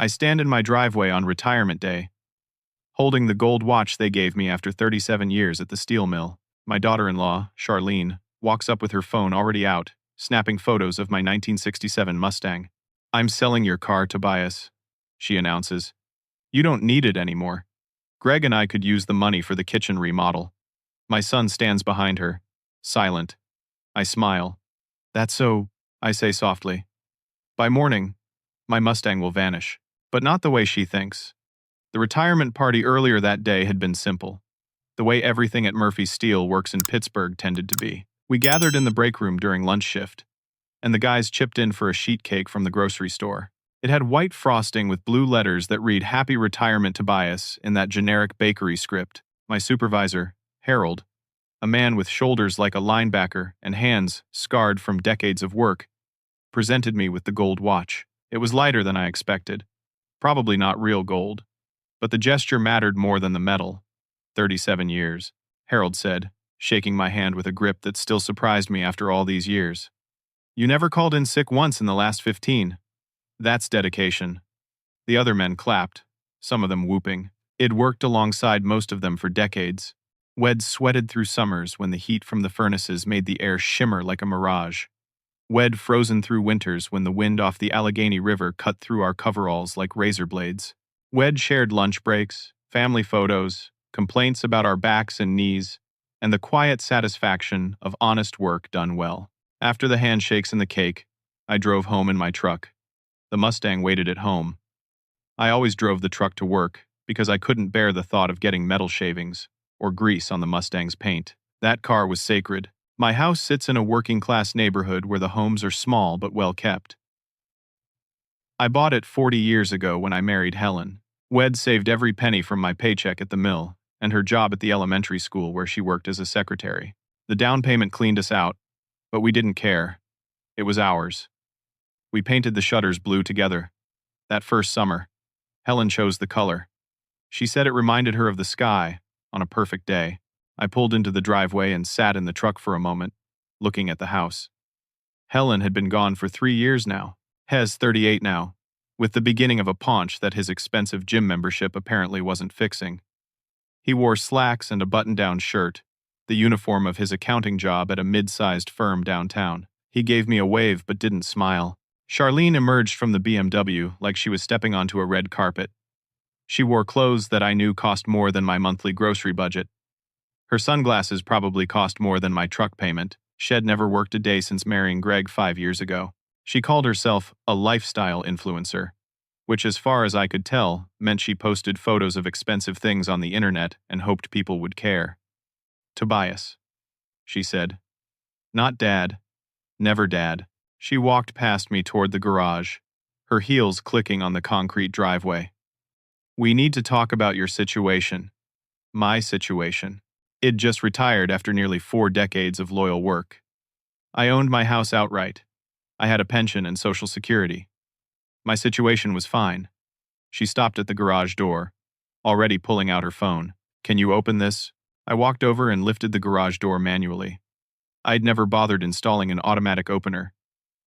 I stand in my driveway on retirement day, holding the gold watch they gave me after 37 years at the steel mill. My daughter-in-law, Charlene, walks up with her phone already out, snapping photos of my 1967 Mustang. "I'm selling your car, Tobias," she announces. "You don't need it anymore. Greg and I could use the money for the kitchen remodel." My son stands behind her, silent. I smile. "That's so," I say softly. "By morning, my Mustang will vanish." But not the way she thinks. The retirement party earlier that day had been simple. The way everything at Murphy Steel works in Pittsburgh tended to be. We gathered in the break room during lunch shift, and the guys chipped in for a sheet cake from the grocery store. It had white frosting with blue letters that read "Happy Retirement Tobias" in that generic bakery script. My supervisor, Harold, a man with shoulders like a linebacker and hands scarred from decades of work, presented me with the gold watch. It was lighter than I expected. Probably not real gold. But the gesture mattered more than the metal. 37 years, Harold said, shaking my hand with a grip that still surprised me after all these years. "You never called in sick once in the last 15. That's dedication." The other men clapped, some of them whooping. I'd worked alongside most of them for decades. We'd sweated through summers when the heat from the furnaces made the air shimmer like a mirage. We'd frozen through winters when the wind off the Allegheny River cut through our coveralls like razor blades. We'd shared lunch breaks, family photos, complaints about our backs and knees, and the quiet satisfaction of honest work done well. After the handshakes and the cake, I drove home in my truck. The Mustang waited at home. I always drove the truck to work because I couldn't bear the thought of getting metal shavings or grease on the Mustang's paint. That car was sacred. My house sits in a working-class neighborhood where the homes are small but well-kept. I bought it 40 years ago when I married Helen. We'd saved every penny from my paycheck at the mill and her job at the elementary school where she worked as a secretary. The down payment cleaned us out, but we didn't care. It was ours. We painted the shutters blue together. That first summer, Helen chose the color. She said it reminded her of the sky on a perfect day. I pulled into the driveway and sat in the truck for a moment, looking at the house. Helen had been gone for 3 years now. Hez, 38 now, with the beginning of a paunch that his expensive gym membership apparently wasn't fixing. He wore slacks and a button-down shirt, the uniform of his accounting job at a mid-sized firm downtown. He gave me a wave but didn't smile. Charlene emerged from the BMW like she was stepping onto a red carpet. She wore clothes that I knew cost more than my monthly grocery budget. Her sunglasses probably cost more than my truck payment. She'd never worked a day since marrying Greg 5 years ago. She called herself a lifestyle influencer, which as far as I could tell meant she posted photos of expensive things on the internet and hoped people would care. "Tobias," she said. "Not Dad. Never Dad." She walked past me toward the garage, her heels clicking on the concrete driveway. "We need to talk about your situation. My situation." I'd just retired after nearly 4 decades of loyal work. I owned my house outright. I had a pension and Social Security. My situation was fine. She stopped at the garage door, already pulling out her phone. "Can you open this?" I walked over and lifted the garage door manually. I'd never bothered installing an automatic opener.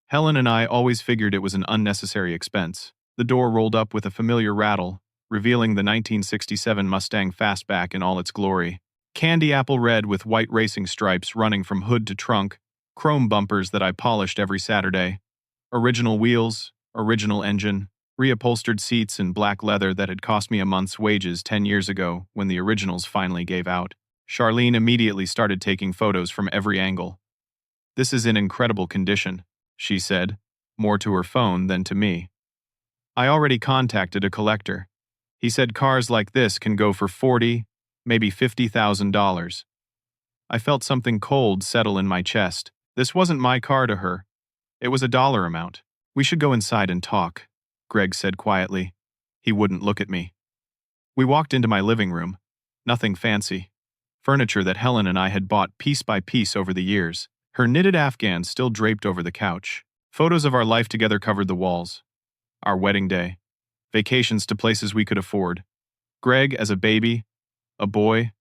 Helen and I always figured it was an unnecessary expense. The door rolled up with a familiar rattle, revealing the 1967 Mustang Fastback in all its glory. Candy apple red with white racing stripes running from hood to trunk, chrome bumpers that I polished every Saturday, original wheels, original engine, reupholstered seats and black leather that had cost me a month's wages 10 years ago when the originals finally gave out. Charlene immediately started taking photos from every angle. "This is in incredible condition," she said, more to her phone than to me. "I already contacted a collector. He said cars like this can go for $40,000, maybe $50,000. I felt something cold settle in my chest. This wasn't my car to her. It was a dollar amount. "We should go inside and talk," Greg said quietly. He wouldn't look at me. We walked into my living room. Nothing fancy. Furniture that Helen and I had bought piece by piece over the years. Her knitted afghan still draped over the couch. Photos of our life together covered the walls. Our wedding day. Vacations to places we could afford. Greg as a baby, a boy,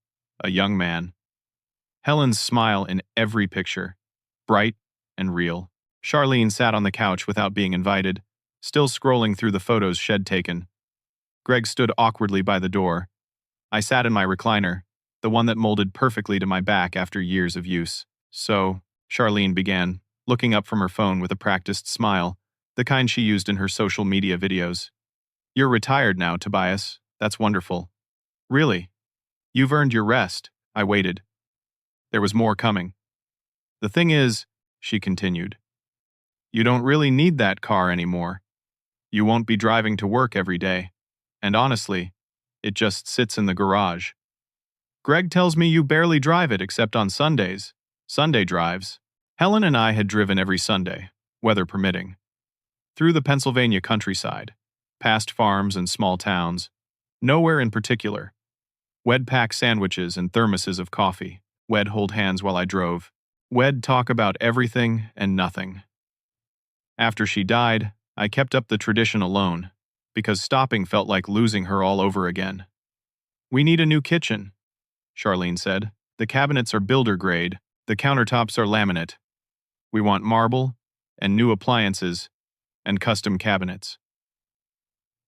a young man. Helen's smile in every picture, bright and real. Charlene sat on the couch without being invited, still scrolling through the photos Shed taken. Greg stood awkwardly by the door. I sat in my recliner, the one that molded perfectly to my back after years of use. So, Charlene began, looking up from her phone with a practiced smile, the kind she used in her social media videos. You're retired now, Tobias. That's wonderful. Really? You've earned your rest. I waited. There was more coming. The thing is, she continued, you don't really need that car anymore. You won't be driving to work every day. And honestly, it just sits in the garage. Greg tells me you barely drive it except on Sundays. Sunday drives. Helen and I had driven every Sunday, weather permitting, through the Pennsylvania countryside, past farms and small towns. Nowhere in particular. We'd pack sandwiches and thermoses of coffee. We'd hold hands while I drove. We'd talk about everything and nothing. After she died, I kept up the tradition alone, because stopping felt like losing her all over again. We need a new kitchen, Charlene said. The cabinets are builder grade, the countertops are laminate. We want marble, and new appliances, and custom cabinets.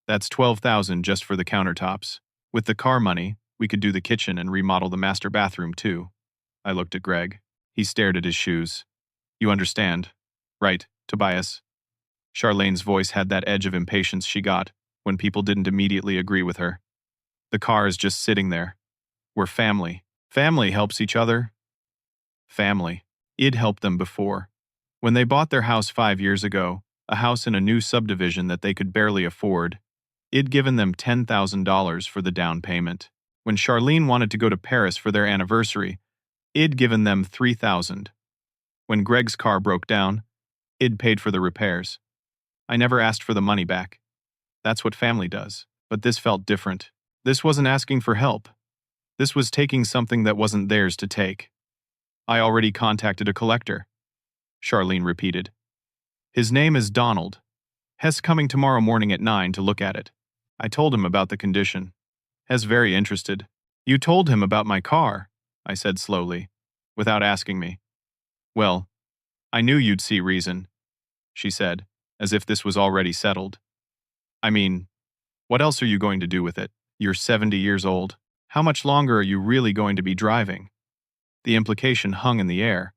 That's $12,000 just for the countertops. With the car money, we could do the kitchen and remodel the master bathroom too. I looked at Greg. He stared at his shoes. You understand, right, Tobias? Charlene's voice had that edge of impatience she got when people didn't immediately agree with her. The car is just sitting there. We're family. Family helps each other. Family. It helped them before. When they bought their house 5 years ago, a house in a new subdivision that they could barely afford, it'd given them $10,000 for the down payment. When Charlene wanted to go to Paris for their anniversary, it'd given them $3,000. When Greg's car broke down, it'd paid for the repairs. I never asked for the money back. That's what family does. But this felt different. This wasn't asking for help. This was taking something that wasn't theirs to take. I already contacted a collector, Charlene repeated. His name is Donald. Hess coming tomorrow morning at 9 to look at it. I told him about the condition. Hess very interested. You told him about my car, I said slowly, without asking me. Well, I knew you'd see reason, she said, as if this was already settled. I mean, what else are you going to do with it? You're 70 years old. How much longer are you really going to be driving? The implication hung in the air.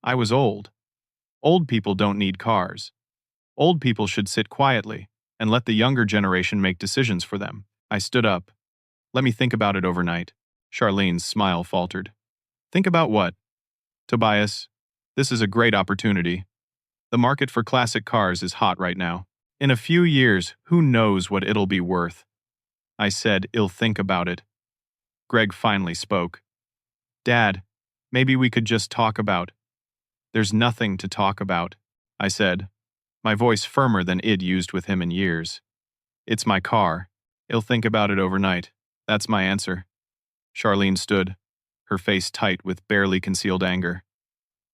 I was old. Old people don't need cars. Old people should sit quietly and let the younger generation make decisions for them. I stood up. Let me think about it overnight. Charlene's smile faltered. Think about what? Tobias, this is a great opportunity. The market for classic cars is hot right now. In a few years, who knows what it'll be worth? I said, I'll think about it. Greg finally spoke. Dad, maybe we could just talk about. There's nothing to talk about, I said, my voice firmer than I'd used with him in years. It's my car. I'll think about it overnight. That's my answer. Charlene stood, her face tight with barely concealed anger.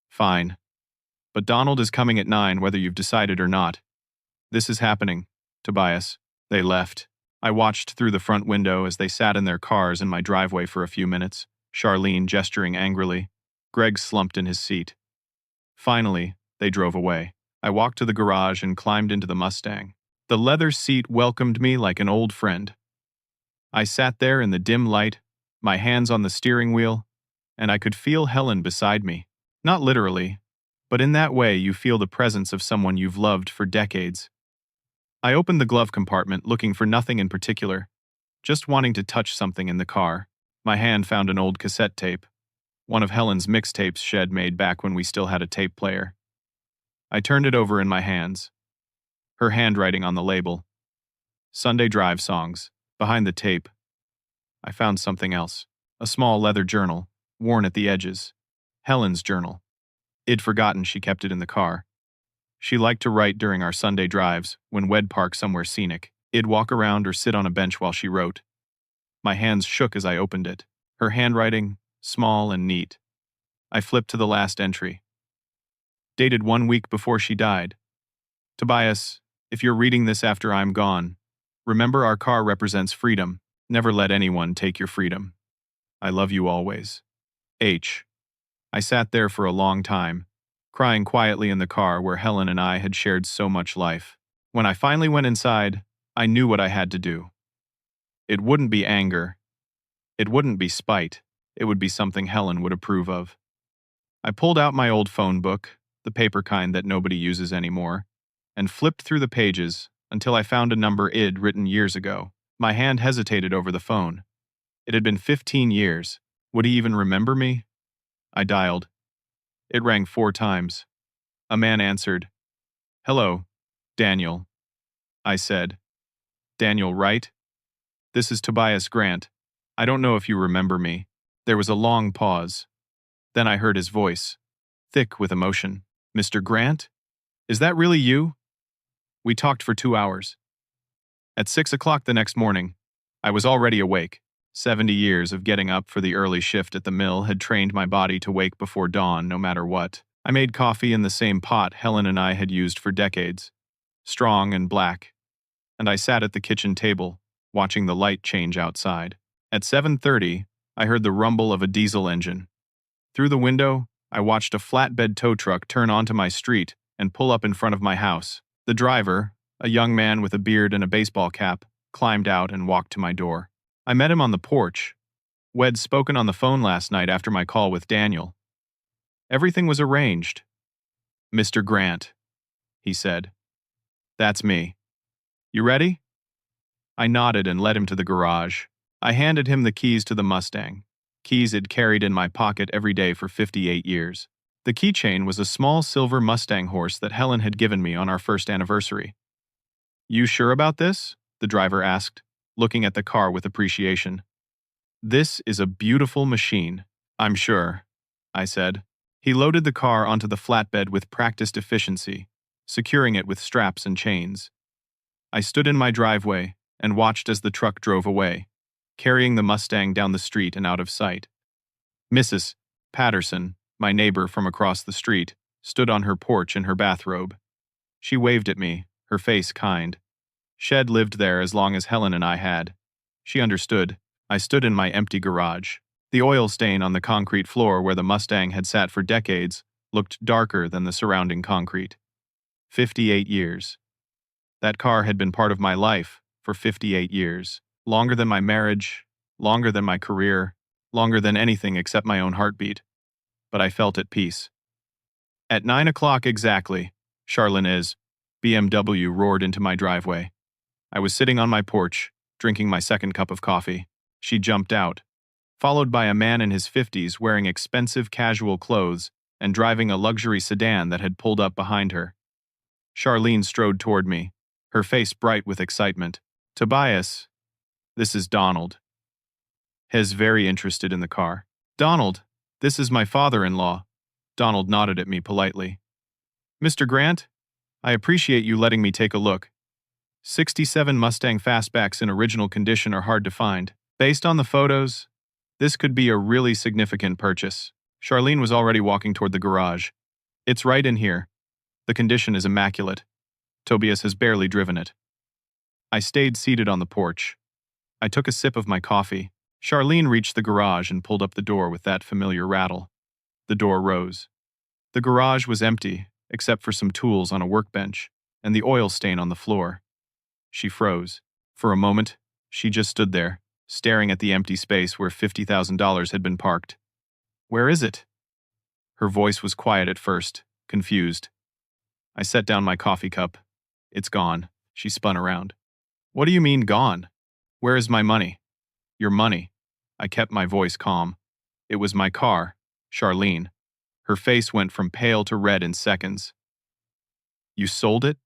Fine. But Donald is coming at 9 whether you've decided or not. This is happening, Tobias. They left. I watched through the front window as they sat in their cars in my driveway for a few minutes, Charlene gesturing angrily. Greg slumped in his seat. Finally, they drove away. I walked to the garage and climbed into the Mustang. The leather seat welcomed me like an old friend. I sat there in the dim light, my hands on the steering wheel, and I could feel Helen beside me. Not literally, but in that way you feel the presence of someone you've loved for decades. I opened the glove compartment looking for nothing in particular, just wanting to touch something in the car. My hand found an old cassette tape, one of Helen's mixtapes Shed made back when we still had a tape player. I turned it over in my hands, her handwriting on the label. Sunday Drive songs. Behind the tape, I found something else, a small leather journal, worn at the edges. Helen's journal. I'd forgotten she kept it in the car. She liked to write during our Sunday drives when we'd park somewhere scenic. I'd walk around or sit on a bench while she wrote. My hands shook as I opened it, her handwriting, small and neat. I flipped to the last entry. Dated 1 week before she died. Tobias, if you're reading this after I'm gone, remember our car represents freedom. Never let anyone take your freedom. I love you always. H. I sat there for a long time, crying quietly in the car where Helen and I had shared so much life. When I finally went inside, I knew what I had to do. It wouldn't be anger. It wouldn't be spite. It would be something Helen would approve of. I pulled out my old phone book, the paper kind that nobody uses anymore, and flipped through the pages until I found a number I'd written years ago. My hand hesitated over the phone. It had been 15 years. Would he even remember me? I dialed. It rang 4 times. A man answered. "Hello, Daniel," I said. "Daniel, right? This is Tobias Grant. I don't know if you remember me." There was a long pause. Then I heard his voice, thick with emotion. "Mr. Grant? Is that really you?" We talked for 2 hours. At 6 o'clock the next morning, I was already awake. 70 years of getting up for the early shift at the mill had trained my body to wake before dawn no matter what. I made coffee in the same pot Helen and I had used for decades, strong and black, and I sat at the kitchen table, watching the light change outside. At 7:30, I heard the rumble of a diesel engine. Through the window, I watched a flatbed tow truck turn onto my street and pull up in front of my house. The driver, a young man with a beard and a baseball cap, climbed out and walked to my door. I met him on the porch. We'd spoken on the phone last night after my call with Daniel. Everything was arranged. "Mr. Grant," he said. "That's me. You ready?" I nodded and led him to the garage. I handed him the keys to the Mustang, keys I'd carried in my pocket every day for 58 years. The keychain was a small silver Mustang horse that Helen had given me on our first anniversary. "You sure about this?" the driver asked, looking at the car with appreciation. "This is a beautiful machine, I'm sure," I said. He loaded the car onto the flatbed with practiced efficiency, securing it with straps and chains. I stood in my driveway and watched as the truck drove away, carrying the Mustang down the street and out of sight. Mrs. Patterson, my neighbor from across the street, stood on her porch in her bathrobe. She waved at me, her face kind. Shed lived there as long as Helen and I had. She understood. I stood in my empty garage. The oil stain on the concrete floor where the Mustang had sat for decades looked darker than the surrounding concrete. 58 years. That car had been part of my life for 58 years. Longer than my marriage, longer than my career, longer than anything except my own heartbeat. But I felt at peace. At 9 o'clock exactly, Charlene's BMW roared into my driveway. I was sitting on my porch, drinking my second cup of coffee. She jumped out, followed by a man in his 50s wearing expensive casual clothes and driving a luxury sedan that had pulled up behind her. Charlene strode toward me, her face bright with excitement. "Tobias, this is Donald." Hes very interested in the car. "Donald, this is my father-in-law." Donald nodded at me politely. "Mr. Grant, I appreciate you letting me take a look. 67 Mustang fastbacks in original condition are hard to find. Based on the photos, this could be a really significant purchase." Charlene was already walking toward the garage. "It's right in here. The condition is immaculate. Tobias has barely driven it." I stayed seated on the porch. I took a sip of my coffee. Charlene reached the garage and pulled up the door with that familiar rattle. The door rose. The garage was empty, except for some tools on a workbench and the oil stain on the floor. She froze. For a moment, she just stood there, staring at the empty space where $50,000 had been parked. "Where is it?" Her voice was quiet at first, confused. I set down my coffee cup. "It's gone." She spun around. "What do you mean, gone? Where is my money?" "Your money." I kept my voice calm. "It was my car, Charlene." Her face went from pale to red in seconds. "You sold it?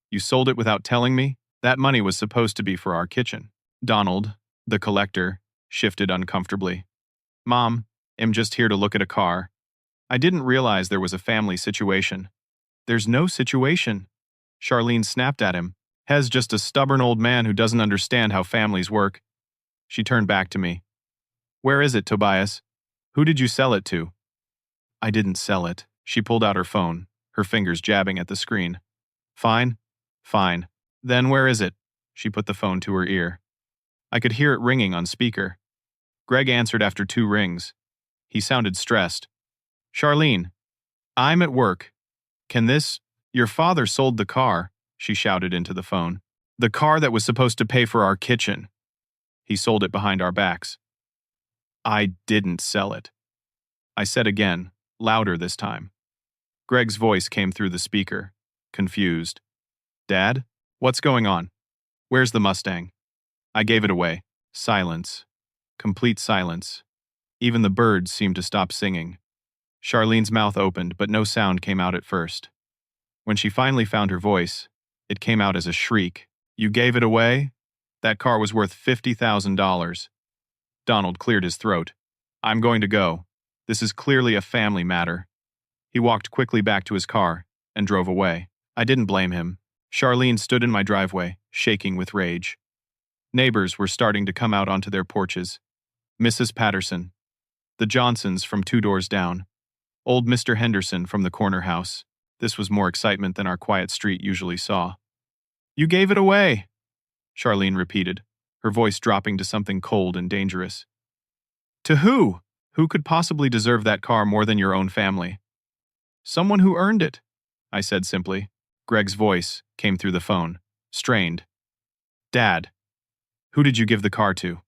You sold it without telling me? That money was supposed to be for our kitchen." Donald, the collector, shifted uncomfortably. "Mom, I'm just here to look at a car. I didn't realize there was a family situation." "There's no situation." Charlene snapped at him. "Hes just a stubborn old man who doesn't understand how families work." She turned back to me. "Where is it, Tobias? Who did you sell it to?" "I didn't sell it." She pulled out her phone, her fingers jabbing at the screen. "Fine, fine. Then where is it?" She put the phone to her ear. I could hear it ringing on speaker. Greg answered after 2 rings. He sounded stressed. "Charlene, I'm at work. Can this? Your father sold the car. she shouted into the phone. The car that was supposed to pay for our kitchen. He sold it behind our backs. I didn't sell it. I said again, louder this time. Greg's voice came through the speaker, confused. Dad? What's going on? Where's the Mustang? I gave it away. Silence. Complete silence. Even the birds seemed to stop singing. Charlene's mouth opened, but no sound came out at first. When she finally found her voice, it came out as a shriek. You gave it away? That car was worth $50,000. Donald cleared his throat. I'm going to go. This is clearly a family matter. He walked quickly back to his car and drove away. I didn't blame him. Charlene stood in my driveway, shaking with rage. Neighbors were starting to come out onto their porches. Mrs. Patterson, the Johnsons from 2 doors down, old Mr. Henderson from the corner house. This was more excitement than our quiet street usually saw. You gave it away, Charlene repeated, her voice dropping to something cold and dangerous. To who? Who could possibly deserve that car more than your own family? Someone who earned it, I said simply. Greg's voice came through the phone, strained. Dad, who did you give the car to?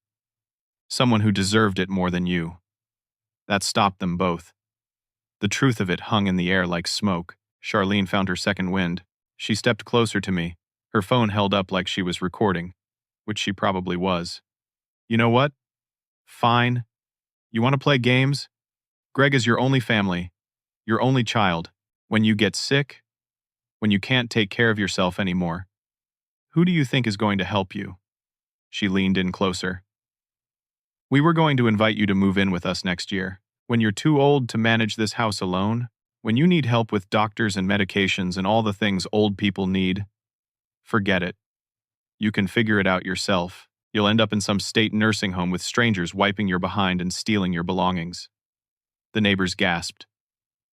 Someone who deserved it more than you. That stopped them both. The truth of it hung in the air like smoke. Charlene found her second wind. She stepped closer to me, her phone held up like she was recording, which she probably was. You know what? Fine. You want to play games? Greg is your only family, your only child. When you get sick, when you can't take care of yourself anymore, who do you think is going to help you? She leaned in closer. We were going to invite you to move in with us next year. When you're too old to manage this house alone, when you need help with doctors and medications and all the things old people need, forget it. You can figure it out yourself. You'll end up in some state nursing home with strangers wiping your behind and stealing your belongings. The neighbors gasped.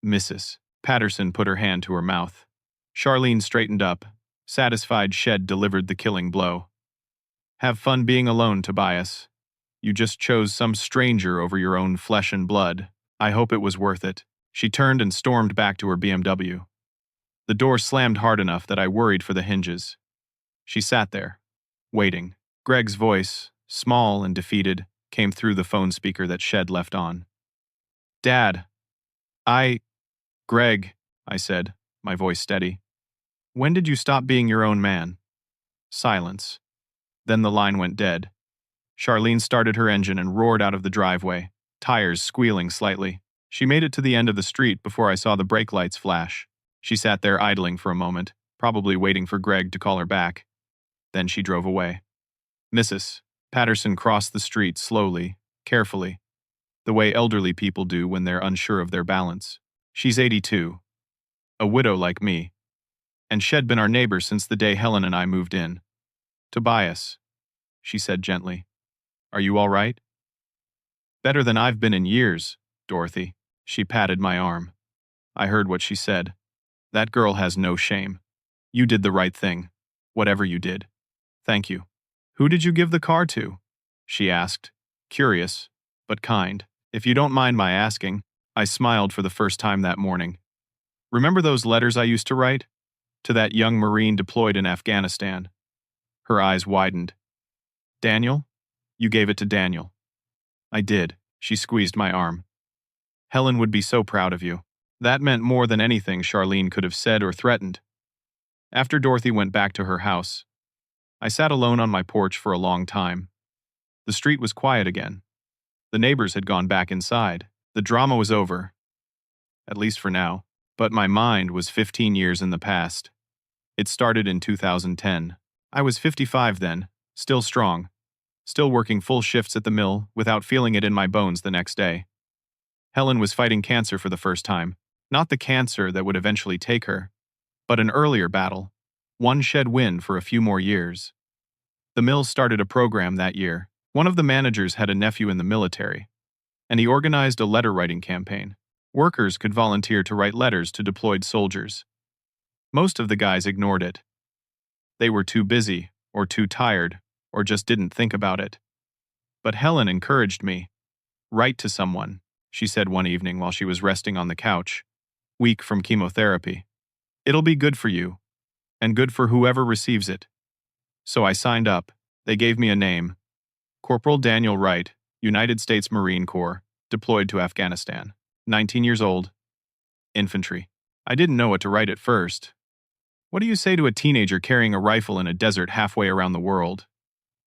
Mrs. Patterson put her hand to her mouth. Charlene straightened up. Satisfied, Shed delivered the killing blow. Have fun being alone, Tobias. You just chose some stranger over your own flesh and blood. I hope it was worth it. She turned and stormed back to her BMW. The door slammed hard enough that I worried for the hinges. She sat there, waiting. Greg's voice, small and defeated, came through the phone speaker that Shed left on. Dad, Greg, I said, my voice steady. When did you stop being your own man? Silence. Then the line went dead. Charlene started her engine and roared out of the driveway, tires squealing slightly. She made it to the end of the street before I saw the brake lights flash. She sat there idling for a moment, probably waiting for Greg to call her back. Then she drove away. Mrs. Patterson crossed the street slowly, carefully, the way elderly people do when they're unsure of their balance. She's 82, a widow like me, and she'd been our neighbor since the day Helen and I moved in. Tobias, she said gently, are you all right? Better than I've been in years, Dorothy. She patted my arm. I heard what she said. That girl has no shame. You did the right thing, whatever you did. Thank you. Who did you give the car to? She asked, curious, but kind. If you don't mind my asking, I smiled for the first time that morning. Remember those letters I used to write? To that young Marine deployed in Afghanistan. Her eyes widened. Daniel? You gave it to Daniel. I did. She squeezed my arm. Helen would be so proud of you. That meant more than anything Charlene could have said or threatened. After Dorothy went back to her house, I sat alone on my porch for a long time. The street was quiet again. The neighbors had gone back inside. The drama was over, at least for now, but my mind was 15 years in the past. It started in 2010. I was 55 then, still strong, still working full shifts at the mill without feeling it in my bones the next day. Helen was fighting cancer for the first time, not the cancer that would eventually take her, but an earlier battle, one she'd win for a few more years. The mill started a program that year. One of the managers had a nephew in the military, and he organized a letter-writing campaign. Workers could volunteer to write letters to deployed soldiers. Most of the guys ignored it. They were too busy, or too tired, or just didn't think about it. But Helen encouraged me. Write to someone, she said one evening while she was resting on the couch, weak from chemotherapy. It'll be good for you. and good for whoever receives it. So I signed up. They gave me a name. Corporal Daniel Wright, United States Marine Corps, deployed to Afghanistan. 19 years old. Infantry. I didn't know what to write at first. What do you say to a teenager carrying a rifle in a desert halfway around the world?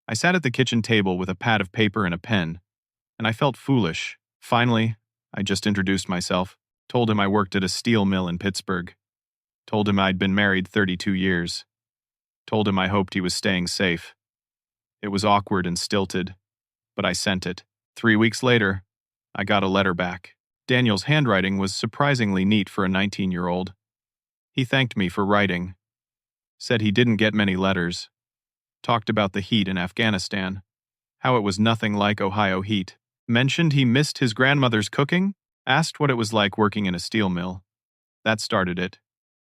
I sat at the kitchen table with a pad of paper and a pen, and I felt foolish. Finally, I just introduced myself, told him I worked at a steel mill in Pittsburgh, told him I'd been married 32 years, told him I hoped he was staying safe. It was awkward and stilted, but I sent it. 3 weeks later, I got a letter back. Daniel's handwriting was surprisingly neat for a 19-year-old. He thanked me for writing, said he didn't get many letters, talked about the heat in Afghanistan, how it was nothing like Ohio heat, mentioned he missed his grandmother's cooking, asked what it was like working in a steel mill. That started it.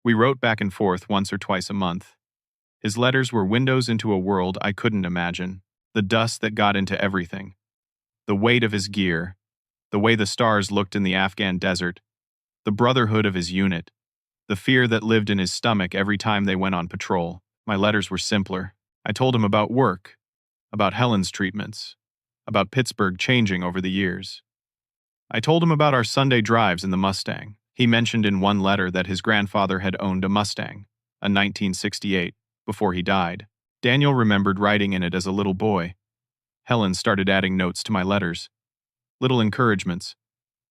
We wrote back and forth once or twice a month. His letters were windows into a world I couldn't imagine. The dust that got into everything. The weight of his gear. The way the stars looked in the Afghan desert. The brotherhood of his unit. The fear that lived in his stomach every time they went on patrol. My letters were simpler. I told him about work, about Helen's treatments, about Pittsburgh changing over the years. I told him about our Sunday drives in the Mustang. He mentioned in one letter that his grandfather had owned a Mustang, a 1968, before he died. Daniel remembered riding in it as a little boy. Helen started adding notes to my letters. Little encouragements.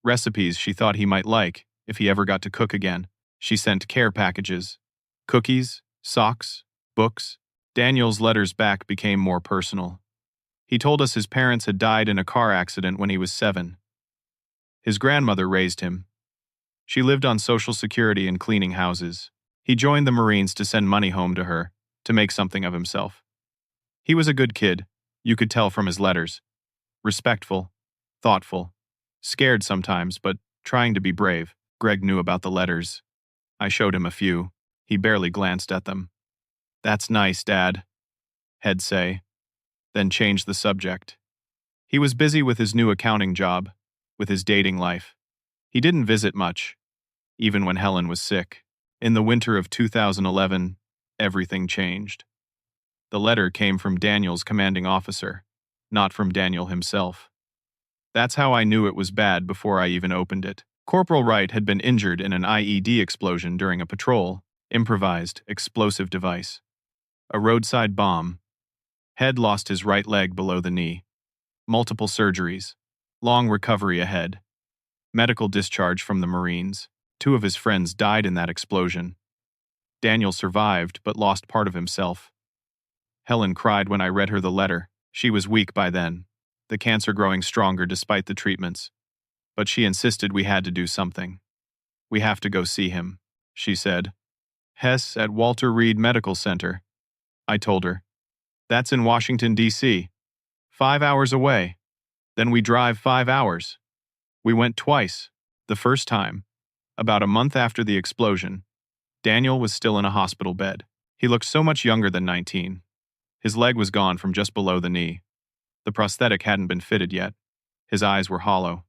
Recipes she thought he might like if he ever got to cook again. She sent care packages. Cookies, socks, books. Daniel's letters back became more personal. He told us his parents had died in a car accident when he was 7. His grandmother raised him. She lived on Social Security and cleaning houses. He joined the Marines to send money home to her, to make something of himself. He was a good kid, you could tell from his letters. Respectful, thoughtful, scared sometimes, but trying to be brave. Greg knew about the letters. I showed him a few. He barely glanced at them. "That's nice, Dad," he'd say, then change the subject. He was busy with his new accounting job, with his dating life. He didn't visit much, even when Helen was sick. In the winter of 2011, everything changed. The letter came from Daniel's commanding officer, not from Daniel himself. That's how I knew it was bad before I even opened it. Corporal Wright had been injured in an IED explosion during a patrol, improvised, explosive device. A roadside bomb. Had lost his right leg below the knee. Multiple surgeries. Long recovery ahead. Medical discharge from the Marines. 2 of his friends died in that explosion. Daniel survived but lost part of himself. Helen cried when I read her the letter. She was weak by then, the cancer growing stronger despite the treatments. But she insisted we had to do something. "We have to go see him," she said. "Hess at Walter Reed Medical Center." I told her. "That's in Washington, D.C. 5 hours away. Then we drive 5 hours." We went twice. The first time, about a month after the explosion, Daniel was still in a hospital bed. He looked so much younger than 19. His leg was gone from just below the knee. The prosthetic hadn't been fitted yet. His eyes were hollow.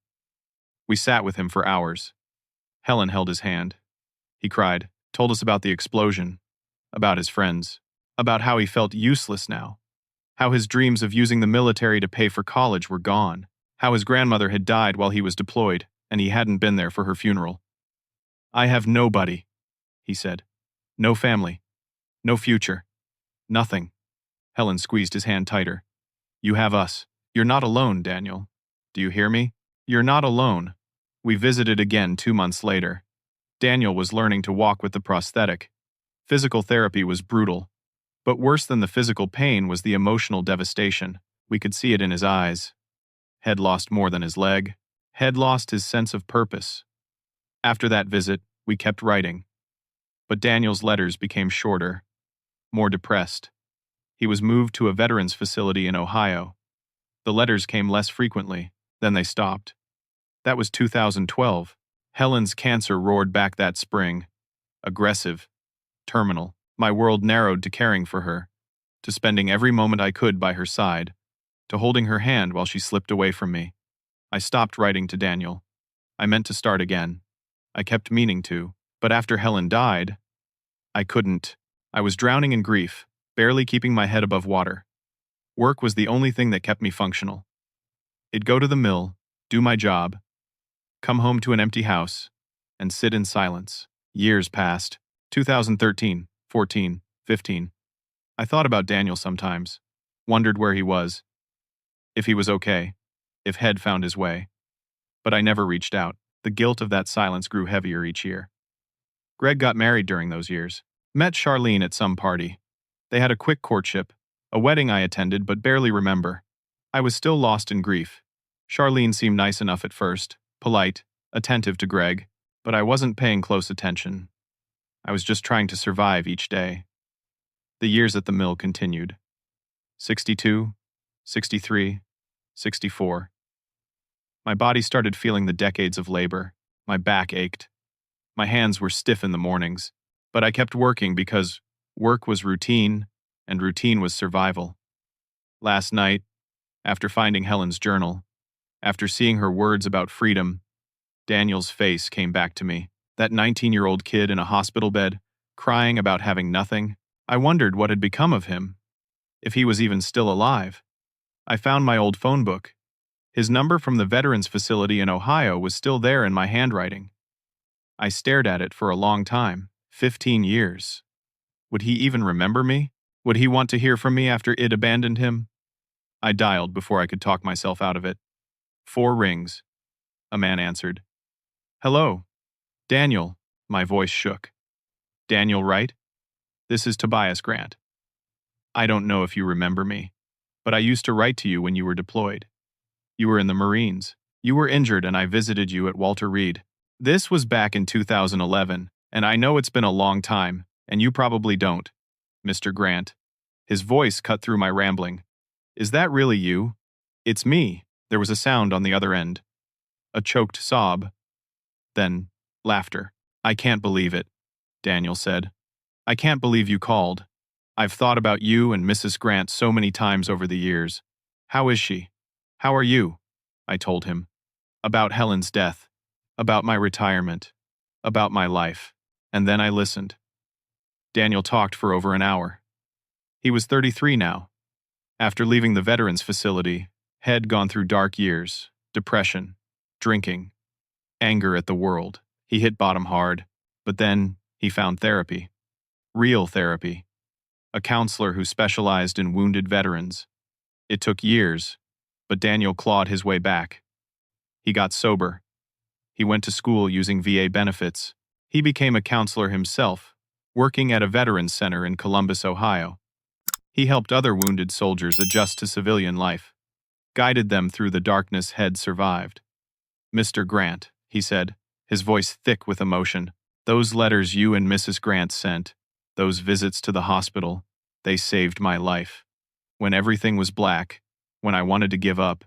We sat with him for hours. Helen held his hand. He cried, told us about the explosion, about his friends, about how he felt useless now, how his dreams of using the military to pay for college were gone, how his grandmother had died while he was deployed and he hadn't been there for her funeral. "I have nobody," he said. "No family. No future. Nothing." Helen squeezed his hand tighter. "You have us. You're not alone, Daniel. Do you hear me? You're not alone." We visited again 2 months later. Daniel was learning to walk with the prosthetic. Physical therapy was brutal. But worse than the physical pain was the emotional devastation. We could see it in his eyes. Had lost more than his leg. Had lost his sense of purpose. After that visit, we kept writing. But Daniel's letters became shorter, more depressed. He was moved to a veterans facility in Ohio. The letters came less frequently, then they stopped. That was 2012. Helen's cancer roared back that spring. Aggressive. Terminal. My world narrowed to caring for her, to spending every moment I could by her side, to holding her hand while she slipped away from me. I stopped writing to Daniel. I meant to start again. I kept meaning to, but after Helen died, I couldn't. I was drowning in grief, barely keeping my head above water. Work was the only thing that kept me functional. I'd go to the mill, do my job, come home to an empty house, and sit in silence. Years passed. 2013, 14, 15. I thought about Daniel sometimes, wondered where he was, if he was okay, if Head found his way. But I never reached out. The guilt of that silence grew heavier each year. Greg got married during those years. Met Charlene at some party. They had a quick courtship, a wedding I attended but barely remember. I was still lost in grief. Charlene seemed nice enough at first, polite, attentive to Greg, but I wasn't paying close attention. I was just trying to survive each day. The years at the mill continued. 62, 63, 64. My body started feeling the decades of labor. My back ached. My hands were stiff in the mornings, but I kept working because work was routine, and routine was survival. Last night, after finding Helen's journal, after seeing her words about freedom, Daniel's face came back to me. That 19-year-old kid in a hospital bed, crying about having nothing. I wondered what had become of him, if he was even still alive. I found my old phone book. His number from the veterans facility in Ohio was still there in my handwriting. I stared at it for a long time, 15 years. Would he even remember me? Would he want to hear from me after it abandoned him? I dialed before I could talk myself out of it. 4 rings. A man answered. Hello. Daniel. My voice shook. Daniel, right? This is Tobias Grant. I don't know if you remember me, but I used to write to you when you were deployed. You were in the Marines. You were injured and I visited you at Walter Reed. This was back in 2011, and I know it's been a long time, and you probably don't. Mr. Grant. His voice cut through my rambling. Is that really you? It's me. There was a sound on the other end. A choked sob. Then, laughter. I can't believe it, Daniel said. I can't believe you called. I've thought about you and Mrs. Grant so many times over the years. How is she? How are you? I told him. About Helen's death. About my retirement. About my life. And then I listened. Daniel talked for over an hour. He was 33 now. After leaving the veterans facility, had gone through dark years, depression, drinking, anger at the world. He hit bottom hard, but then he found therapy. Real therapy. A counselor who specialized in wounded veterans. It took years, but Daniel clawed his way back. He got sober. He went to school using VA benefits. He became a counselor himself, working at a veterans center in Columbus, Ohio. He helped other wounded soldiers adjust to civilian life, guided them through the darkness Head survived. Mr. Grant, he said, his voice thick with emotion, those letters you and Mrs. Grant sent, those visits to the hospital, they saved my life. When everything was black, when I wanted to give up,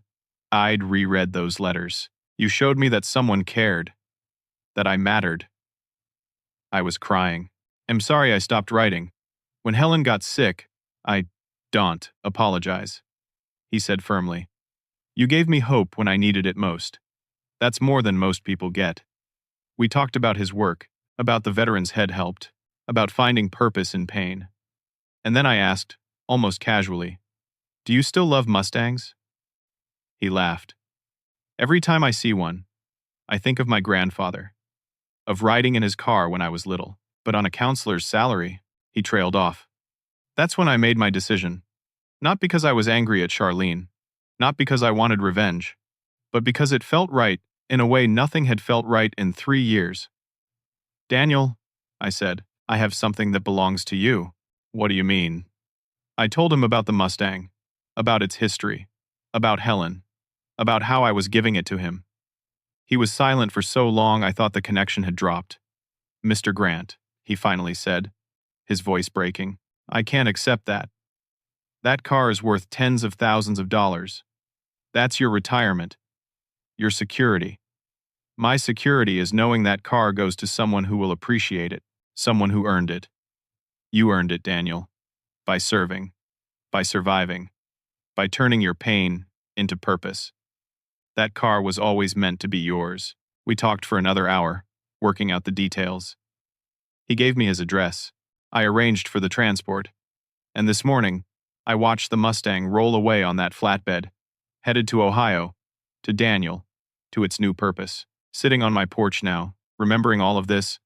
I'd reread those letters. You showed me that someone cared, that I mattered. I was crying. I'm sorry I stopped writing. When Helen got sick, I don't apologize, he said firmly. You gave me hope when I needed it most. That's more than most people get. We talked about his work, about the veterans Head helped, about finding purpose in pain. And then I asked, almost casually, do you still love Mustangs? He laughed. Every time I see one, I think of my grandfather, of riding in his car when I was little, but on a counselor's salary, he trailed off. That's when I made my decision. Not because I was angry at Charlene, not because I wanted revenge, but because it felt right in a way nothing had felt right in 3 years. Daniel, I said, I have something that belongs to you. What do you mean? I told him about the Mustang, about its history, about Helen, about how I was giving it to him. He was silent for so long I thought the connection had dropped. Mr. Grant, he finally said, his voice breaking, I can't accept that. That car is worth tens of thousands of dollars. That's your retirement, your security. My security is knowing that car goes to someone who will appreciate it, someone who earned it. You earned it, Daniel, by serving, by surviving, by turning your pain into purpose. That car was always meant to be yours. We talked for another hour, working out the details. He gave me his address. I arranged for the transport, and this morning, I watched the Mustang roll away on that flatbed, headed to Ohio, to Daniel, to its new purpose. Sitting on my porch now, remembering all of this,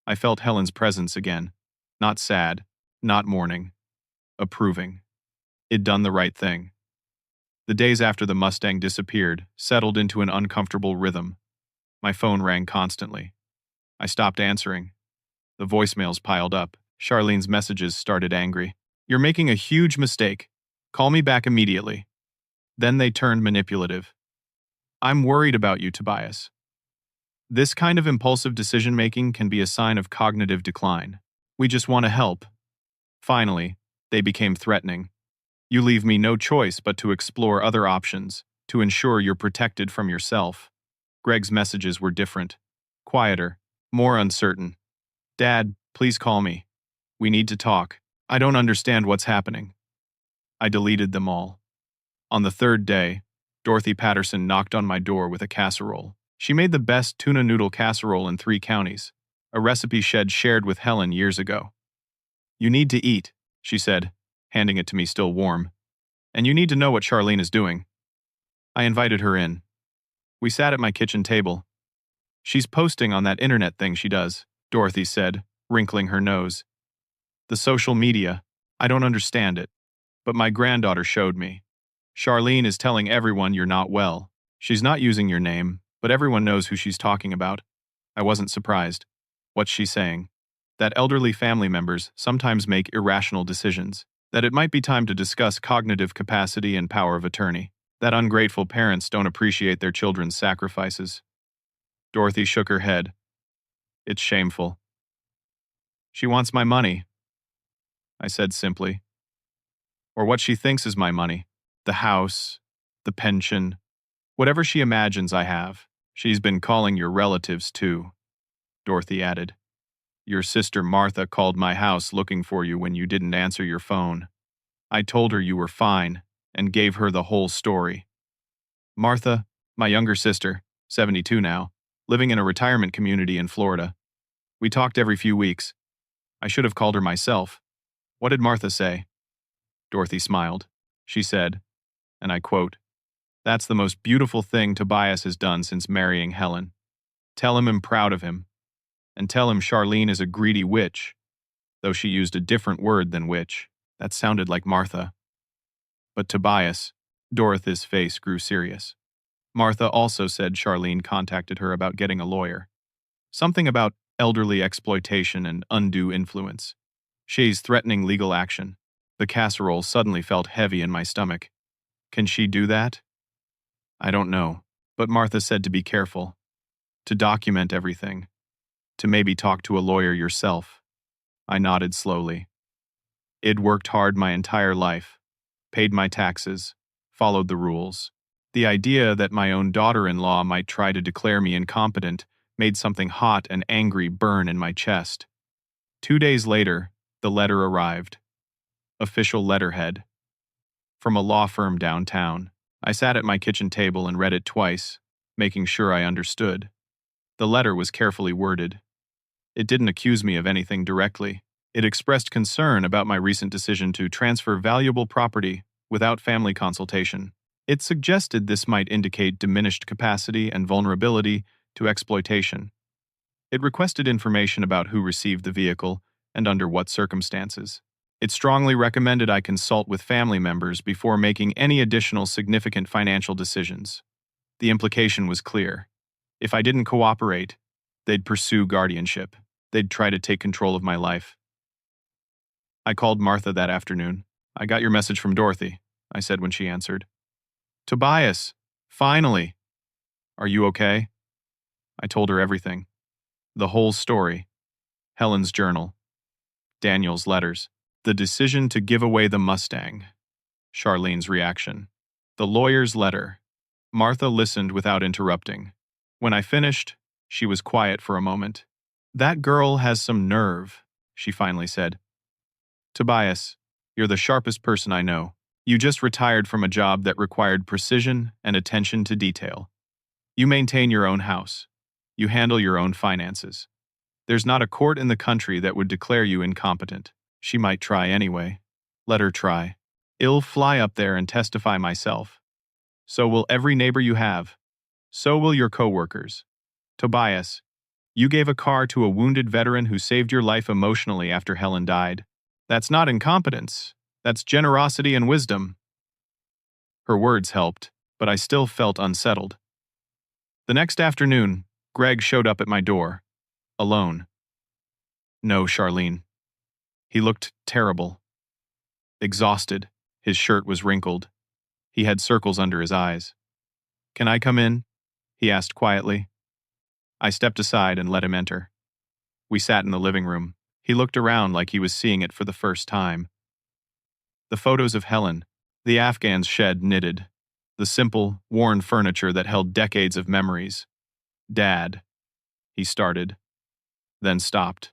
I felt Helen's presence again. Not sad, not mourning, approving. It'd done the right thing. The days after the Mustang disappeared settled into an uncomfortable rhythm. My phone rang constantly. I stopped answering. The voicemails piled up. Charlene's messages started angry. "You're making a huge mistake. Call me back immediately." Then they turned manipulative. "I'm worried about you, Tobias." This kind of impulsive decision-making can be a sign of cognitive decline. "We just want to help." Finally, they became threatening. "You leave me no choice but to explore other options, to ensure you're protected from yourself." Greg's messages were different, quieter, more uncertain. "Dad, please call me. We need to talk. I don't understand what's happening." I deleted them all. On the third day, Dorothy Patterson knocked on my door with a casserole. She made the best tuna noodle casserole in 3 counties, a recipe she'd shared with Helen years ago. "You need to eat," she said, handing it to me still warm. "And you need to know what Charlene is doing." I invited her in. We sat at my kitchen table. "She's posting on that internet thing she does," Dorothy said, wrinkling her nose. "The social media. I don't understand it. But my granddaughter showed me. Charlene is telling everyone you're not well. She's not using your name, but everyone knows who she's talking about." I wasn't surprised. What's she saying? That elderly family members sometimes make irrational decisions. That it might be time to discuss cognitive capacity and power of attorney. That ungrateful parents don't appreciate their children's sacrifices. Dorothy shook her head. "It's shameful." "She wants my money," I said simply. "Or what she thinks is my money. The house, the pension, whatever she imagines I have. She's been calling your relatives too," Dorothy added. "Your sister Martha called my house looking for you when you didn't answer your phone. I told her you were fine and gave her the whole story." Martha, my younger sister, 72 now, living in a retirement community in Florida. We talked every few weeks. I should have called her myself. "What did Martha say?" Dorothy smiled. She said, and I quote, "That's the most beautiful thing Tobias has done since marrying Helen. Tell him I'm proud of him. And tell him Charlene is a greedy witch," though she used a different word than witch. That sounded like Martha. But Tobias, Dorothy's face grew serious. Martha also said Charlene contacted her about getting a lawyer. Something about elderly exploitation and undue influence. She's threatening legal action. The casserole suddenly felt heavy in my stomach. Can she do that? I don't know, but Martha said to be careful, to document everything, to maybe talk to a lawyer yourself. I nodded slowly. I'd worked hard my entire life, paid my taxes, followed the rules. The idea that my own daughter-in-law might try to declare me incompetent made something hot and angry burn in my chest. 2 days later, the letter arrived. Official letterhead. From a law firm downtown. I sat at my kitchen table and read it twice, making sure I understood. The letter was carefully worded. It didn't accuse me of anything directly. It expressed concern about my recent decision to transfer valuable property without family consultation. It suggested this might indicate diminished capacity and vulnerability to exploitation. It requested information about who received the vehicle and under what circumstances. It strongly recommended I consult with family members before making any additional significant financial decisions. The implication was clear. If I didn't cooperate, they'd pursue guardianship. They'd try to take control of my life. I called Martha that afternoon. "I got your message from Dorothy," I said when she answered. "Tobias, finally. Are you okay?" I told her everything. The whole story. Helen's journal. Daniel's letters. The decision to give away the Mustang. Charlene's reaction. The lawyer's letter. Martha listened without interrupting. When I finished, she was quiet for a moment. "That girl has some nerve," she finally said. "Tobias, you're the sharpest person I know. You just retired from a job that required precision and attention to detail. You maintain your own house. You handle your own finances. There's not a court in the country that would declare you incompetent. She might try anyway. Let her try. I'll fly up there and testify myself. So will every neighbor you have. So will your coworkers. Tobias, you gave a car to a wounded veteran who saved your life emotionally after Helen died. That's not incompetence. That's generosity and wisdom. Her words helped, but I still felt unsettled. The next afternoon, Greg showed up at my door. Alone. No, Charlene. He looked terrible. Exhausted. His shirt was wrinkled. He had circles under his eyes. Can I come in? He asked quietly. I stepped aside and let him enter. We sat in the living room. He looked around like he was seeing it for the first time. The photos of Helen, the Afghan's shed knitted, the simple, worn furniture that held decades of memories. Dad, he started, then stopped.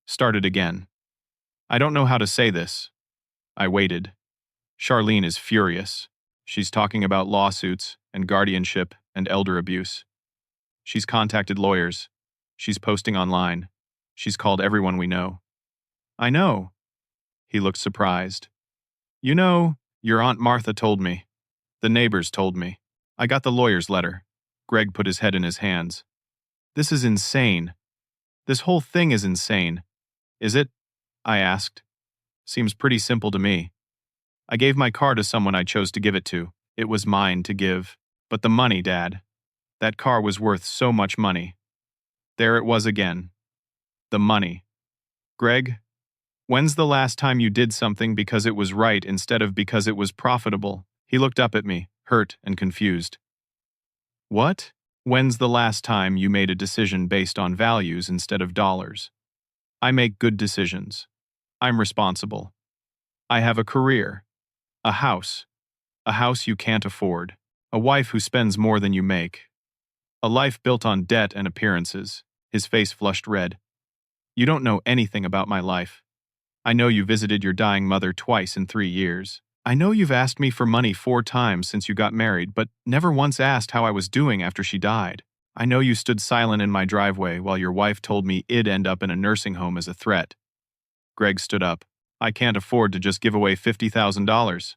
Started again. I don't know how to say this. I waited. Charlene is furious. She's talking about lawsuits and guardianship and elder abuse. She's contacted lawyers. She's posting online. She's called everyone we know. I know. He looked surprised. You know, your Aunt Martha told me. The neighbors told me. I got the lawyer's letter. Greg put his head in his hands. This is insane. This whole thing is insane. Is it? I asked. Seems pretty simple to me. I gave my car to someone I chose to give it to. It was mine to give. But the money, Dad. That car was worth so much money. There it was again. The money. Greg, when's the last time you did something because it was right instead of because it was profitable? He looked up at me, hurt and confused. What? When's the last time you made a decision based on values instead of dollars? I make good decisions. I'm responsible. I have a career. A house you can't afford. A wife who spends more than you make. A life built on debt and appearances. His face flushed red. You don't know anything about my life. I know you visited your dying mother twice in 3 years. I know you've asked me for money 4 times since you got married, but never once asked how I was doing after she died. I know you stood silent in my driveway while your wife told me I'd end up in a nursing home as a threat. Greg stood up. I can't afford to just give away $50,000.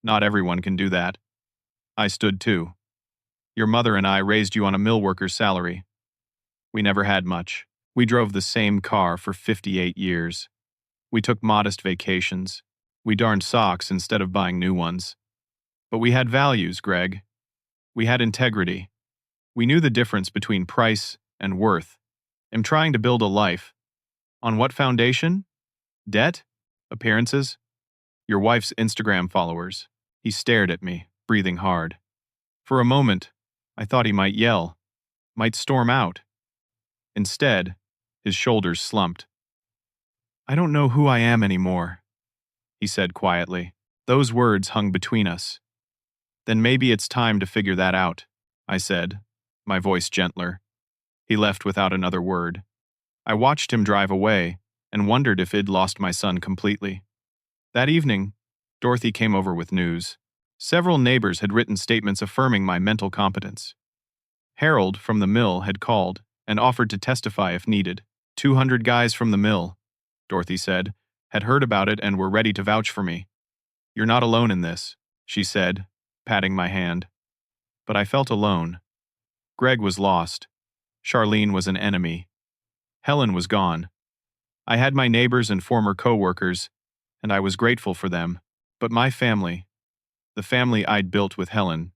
Not everyone can do that. I stood too. Your mother and I raised you on a mill worker's salary. We never had much. We drove the same car for 58 years. We took modest vacations. We darned socks instead of buying new ones. But we had values, Greg. We had integrity. We knew the difference between price and worth. I'm trying to build a life. On what foundation? Debt? Appearances? Your wife's Instagram followers. He stared at me, breathing hard. For a moment, I thought he might yell, might storm out. Instead, his shoulders slumped. I don't know who I am anymore, he said quietly. Those words hung between us. Then maybe it's time to figure that out, I said, my voice gentler. He left without another word. I watched him drive away and wondered if I'd lost my son completely. That evening, Dorothy came over with news. Several neighbors had written statements affirming my mental competence. Harold from the mill had called and offered to testify if needed. 200 guys from the mill, Dorothy said, had heard about it and were ready to vouch for me. You're not alone in this, she said, patting my hand. But I felt alone. Greg was lost. Charlene was an enemy. Helen was gone. I had my neighbors and former co-workers, and I was grateful for them. But my family, the family I'd built with Helen,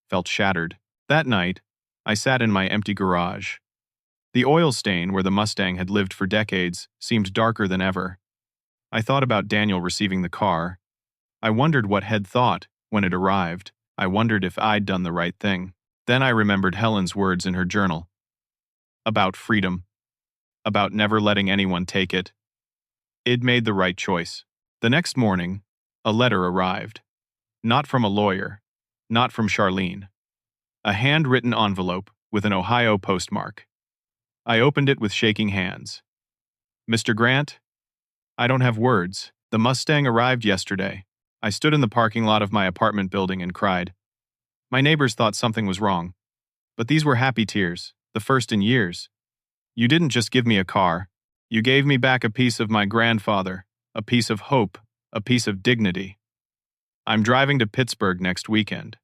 felt shattered. That night, I sat in my empty garage. The oil stain where the Mustang had lived for decades seemed darker than ever. I thought about Daniel receiving the car. I wondered what Head thought when it arrived. I wondered if I'd done the right thing. Then I remembered Helen's words in her journal. About freedom. About never letting anyone take it. I'd made the right choice. The next morning, a letter arrived. Not from a lawyer. Not from Charlene. A handwritten envelope with an Ohio postmark. I opened it with shaking hands. Mr. Grant, I don't have words. The Mustang arrived yesterday. I stood in the parking lot of my apartment building and cried. My neighbors thought something was wrong. But these were happy tears, the first in years. You didn't just give me a car. You gave me back a piece of my grandfather. a piece of hope, a piece of dignity. I'm driving to Pittsburgh next weekend.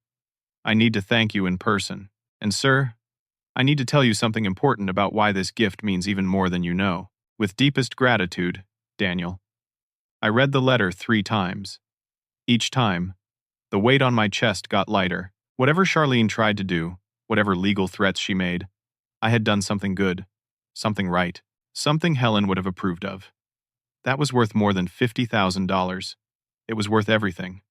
I need to thank you in person. And sir, I need to tell you something important about why this gift means even more than you know. With deepest gratitude, Daniel. I read the letter 3 times. Each time, the weight on my chest got lighter. Whatever Charlene tried to do, whatever legal threats she made, I had done something good, something right, something Helen would have approved of. That was worth more than $50,000. It was worth everything.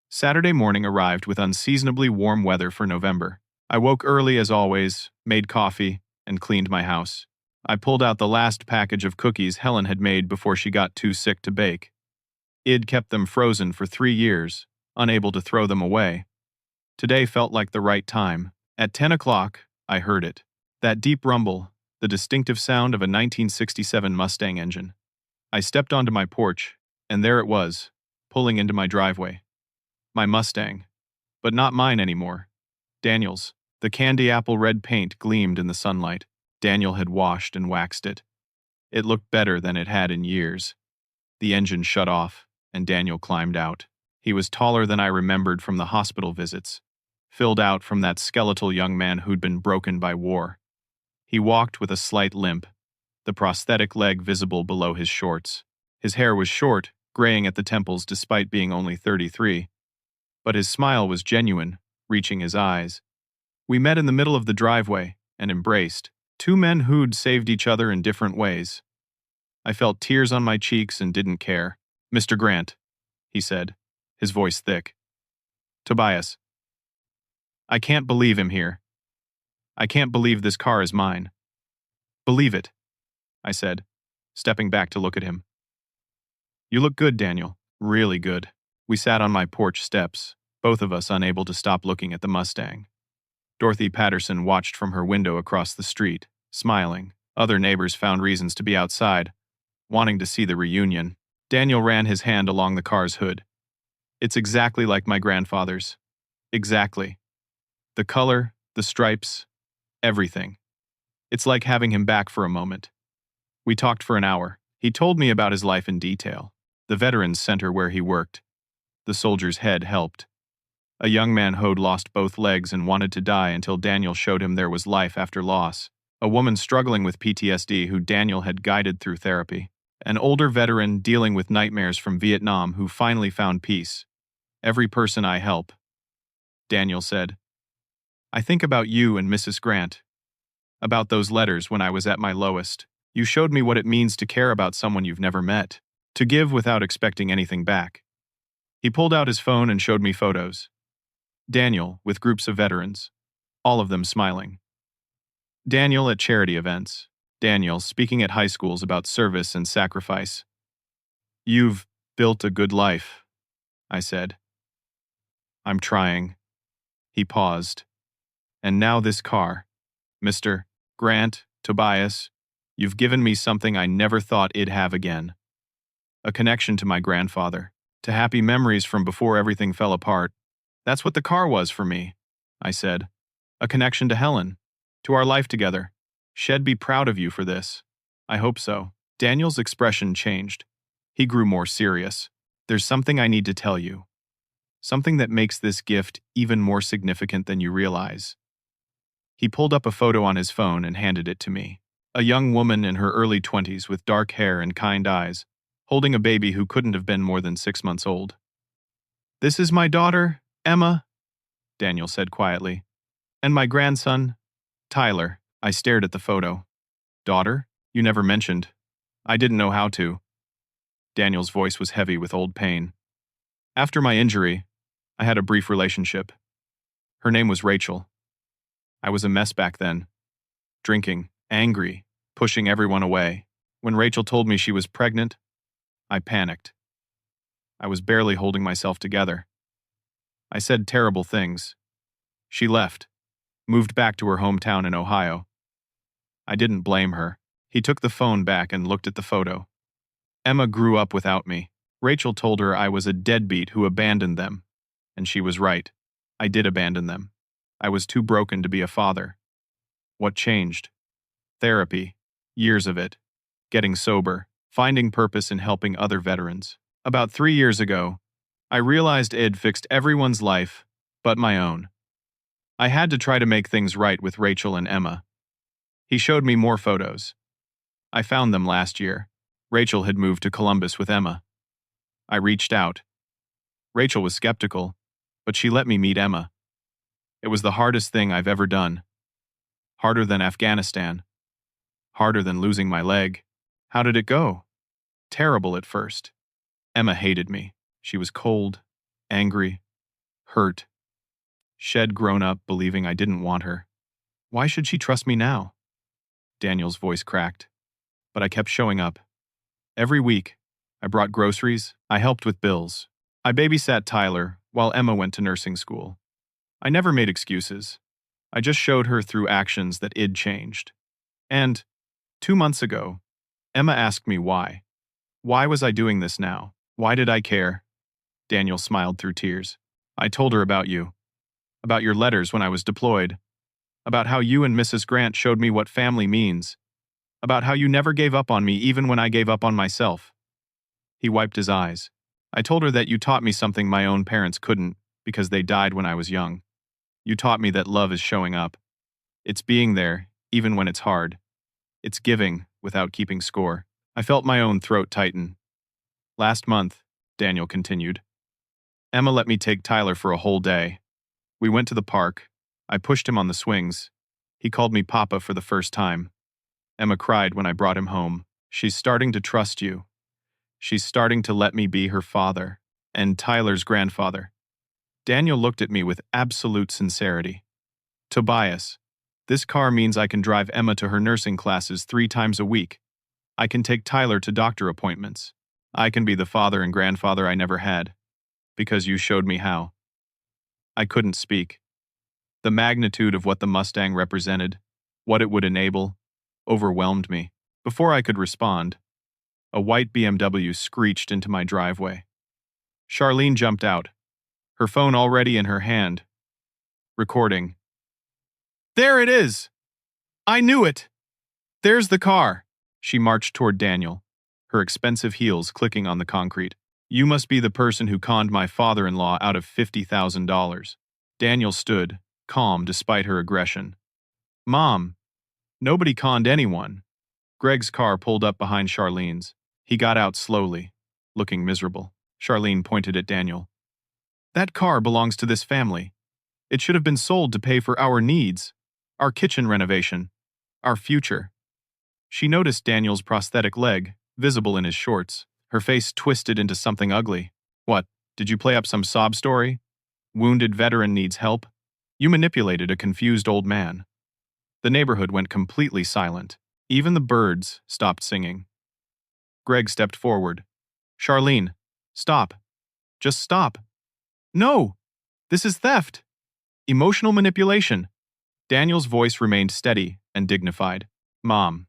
Saturday morning arrived with unseasonably warm weather for November. I woke early as always, made coffee, and cleaned my house. I pulled out the last package of cookies Helen had made before she got too sick to bake. I'd kept them frozen for 3 years, unable to throw them away. Today felt like the right time. At 10 o'clock, I heard it. That deep rumble, the distinctive sound of a 1967 Mustang engine. I stepped onto my porch, and there it was, pulling into my driveway. My Mustang. But not mine anymore. Daniel's. The candy apple red paint gleamed in the sunlight. Daniel had washed and waxed it. It looked better than it had in years. The engine shut off, and Daniel climbed out. He was taller than I remembered from the hospital visits, filled out from that skeletal young man who'd been broken by war. He walked with a slight limp, the prosthetic leg visible below his shorts. His hair was short, graying at the temples despite being only 33. But his smile was genuine, reaching his eyes. We met in the middle of the driveway and embraced, 2 men who'd saved each other in different ways. I felt tears on my cheeks and didn't care. "Mr. Grant," he said, his voice thick. "Tobias. I can't believe him here. I can't believe this car is mine." "Believe it," I said, stepping back to look at him. "You look good, Daniel, really good." We sat on my porch steps, both of us unable to stop looking at the Mustang. Dorothy Patterson watched from her window across the street, smiling. Other neighbors found reasons to be outside, wanting to see the reunion. Daniel ran his hand along the car's hood. "It's exactly like my grandfather's. Exactly. The color, the stripes, everything. It's like having him back for a moment." We talked for an hour. He told me about his life in detail. The Veterans Center where he worked. The soldier's head helped. A young man who'd lost both legs and wanted to die until Daniel showed him there was life after loss. A woman struggling with PTSD who Daniel had guided through therapy. An older veteran dealing with nightmares from Vietnam who finally found peace. "Every person I help," Daniel said. "I think about you and Mrs. Grant. About those letters when I was at my lowest. You showed me what it means to care about someone you've never met. To give without expecting anything back." He pulled out his phone and showed me photos. Daniel with groups of veterans, all of them smiling. Daniel at charity events. Daniel speaking at high schools about service and sacrifice. "You've built a good life," I said. "I'm trying." He paused. "And now this car. Mr. Grant, Tobias, you've given me something I never thought I'd have again. A connection to my grandfather, to happy memories from before everything fell apart. That's what the car was for me," I said. "A connection to Helen, to our life together. She'd be proud of you for this." "I hope so." Daniel's expression changed. He grew more serious. "There's something I need to tell you. Something that makes this gift even more significant than you realize." He pulled up a photo on his phone and handed it to me. A young woman in her early 20s with dark hair and kind eyes, holding a baby who couldn't have been more than 6 months old. "This is my daughter, Emma," Daniel said quietly. "And my grandson, Tyler." I stared at the photo. "Daughter? You never mentioned." I didn't know how to. Daniel's voice was heavy with old pain. "After my injury, I had a brief relationship. Her name was Rachel. I was a mess back then. Drinking, angry, pushing everyone away. When Rachel told me she was pregnant, I panicked. I was barely holding myself together. I said terrible things. She left, moved back to her hometown in Ohio. I didn't blame her." He took the phone back and looked at the photo. "Emma grew up without me. Rachel told her I was a deadbeat who abandoned them. And she was right. I did abandon them. I was too broken to be a father. What changed? Therapy. Years of it. Getting sober. finding purpose in helping other veterans. About 3 years ago, I realized I'd fixed everyone's life but my own. I had to try to make things right with Rachel and Emma. He showed me more photos. I found them last year. Rachel had moved to Columbus with Emma. I reached out. Rachel was skeptical, but she let me meet Emma. It was the hardest thing I've ever done. Harder than Afghanistan. Harder than losing my leg. How did it go? Terrible at first. Emma hated me. She was cold, angry, hurt. She'd grown up believing I didn't want her. Why should she trust me now? Daniel's voice cracked. But I kept showing up. Every week, I brought groceries, I helped with bills. I babysat Tyler while Emma went to nursing school. I never made excuses. I just showed her through actions that I'd changed. And 2 months ago, Emma asked me why. Why was I doing this now? Why did I care? Daniel smiled through tears. I told her about you. About your letters when I was deployed. About how you and Mrs. Grant showed me what family means. About how you never gave up on me even when I gave up on myself. He wiped his eyes. I told her that you taught me something my own parents couldn't because they died when I was young. You taught me that love is showing up. It's being there, even when it's hard. It's giving without keeping score. I felt my own throat tighten. Last month, Daniel continued, Emma let me take Tyler for a whole day. We went to the park. I pushed him on the swings. He called me Papa for the first time. Emma cried when I brought him home. She's starting to trust you. She's starting to let me be her father and Tyler's grandfather. Daniel looked at me with absolute sincerity. Tobias, this car means I can drive Emma to her nursing classes 3 times a week. I can take Tyler to doctor appointments. I can be the father and grandfather I never had. Because you showed me how. I couldn't speak. The magnitude of what the Mustang represented, what it would enable, overwhelmed me. Before I could respond, a white BMW screeched into my driveway. Charlene jumped out, her phone already in her hand, recording. There it is! I knew it! There's the car! She marched toward Daniel, her expensive heels clicking on the concrete. You must be the person who conned my father-in-law out of $50,000. Daniel stood, calm despite her aggression. Mom, nobody conned anyone. Greg's car pulled up behind Charlene's. He got out slowly, looking miserable. Charlene pointed at Daniel. That car belongs to this family. It should have been sold to pay for our needs, our kitchen renovation, our future. She noticed Daniel's prosthetic leg, visible in his shorts. Her face twisted into something ugly. What, did you play up some sob story? Wounded veteran needs help? You manipulated a confused old man. The neighborhood went completely silent. Even the birds stopped singing. Greg stepped forward. Charlene, stop. Just stop. No! This is theft. Emotional manipulation. Daniel's voice remained steady and dignified. Mom,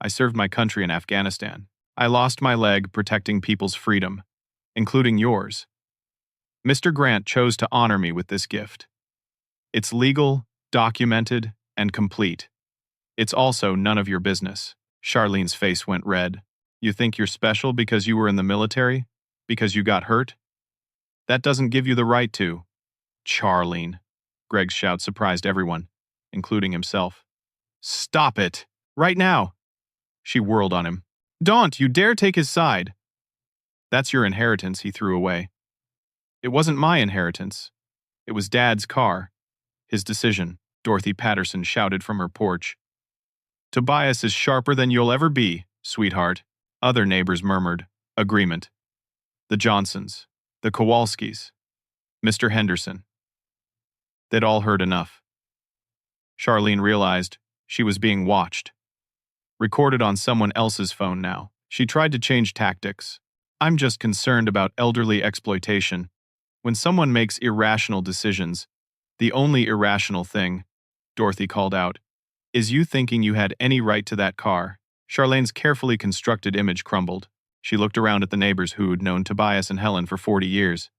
I served my country in Afghanistan. I lost my leg protecting people's freedom, including yours. Mr. Grant chose to honor me with this gift. It's legal, documented, and complete. It's also none of your business. Charlene's face went red. You think you're special because you were in the military? Because you got hurt? That doesn't give you the right to. Charlene. Greg's shout surprised everyone, including himself. Stop it! Right now! She whirled on him. Don't you dare take his side! That's your inheritance, he threw away. It wasn't my inheritance. It was Dad's car. His decision, Dorothy Patterson shouted from her porch. Tobias is sharper than you'll ever be, sweetheart. Other neighbors murmured. Agreement. The Johnsons. The Kowalskis. Mr. Henderson. They'd all heard enough. Charlene realized she was being watched. Recorded on someone else's phone now. She tried to change tactics. I'm just concerned about elderly exploitation. When someone makes irrational decisions, the only irrational thing, Dorothy called out, is you thinking you had any right to that car. Charlene's carefully constructed image crumbled. She looked around at the neighbors who'd known Tobias and Helen for 40 years,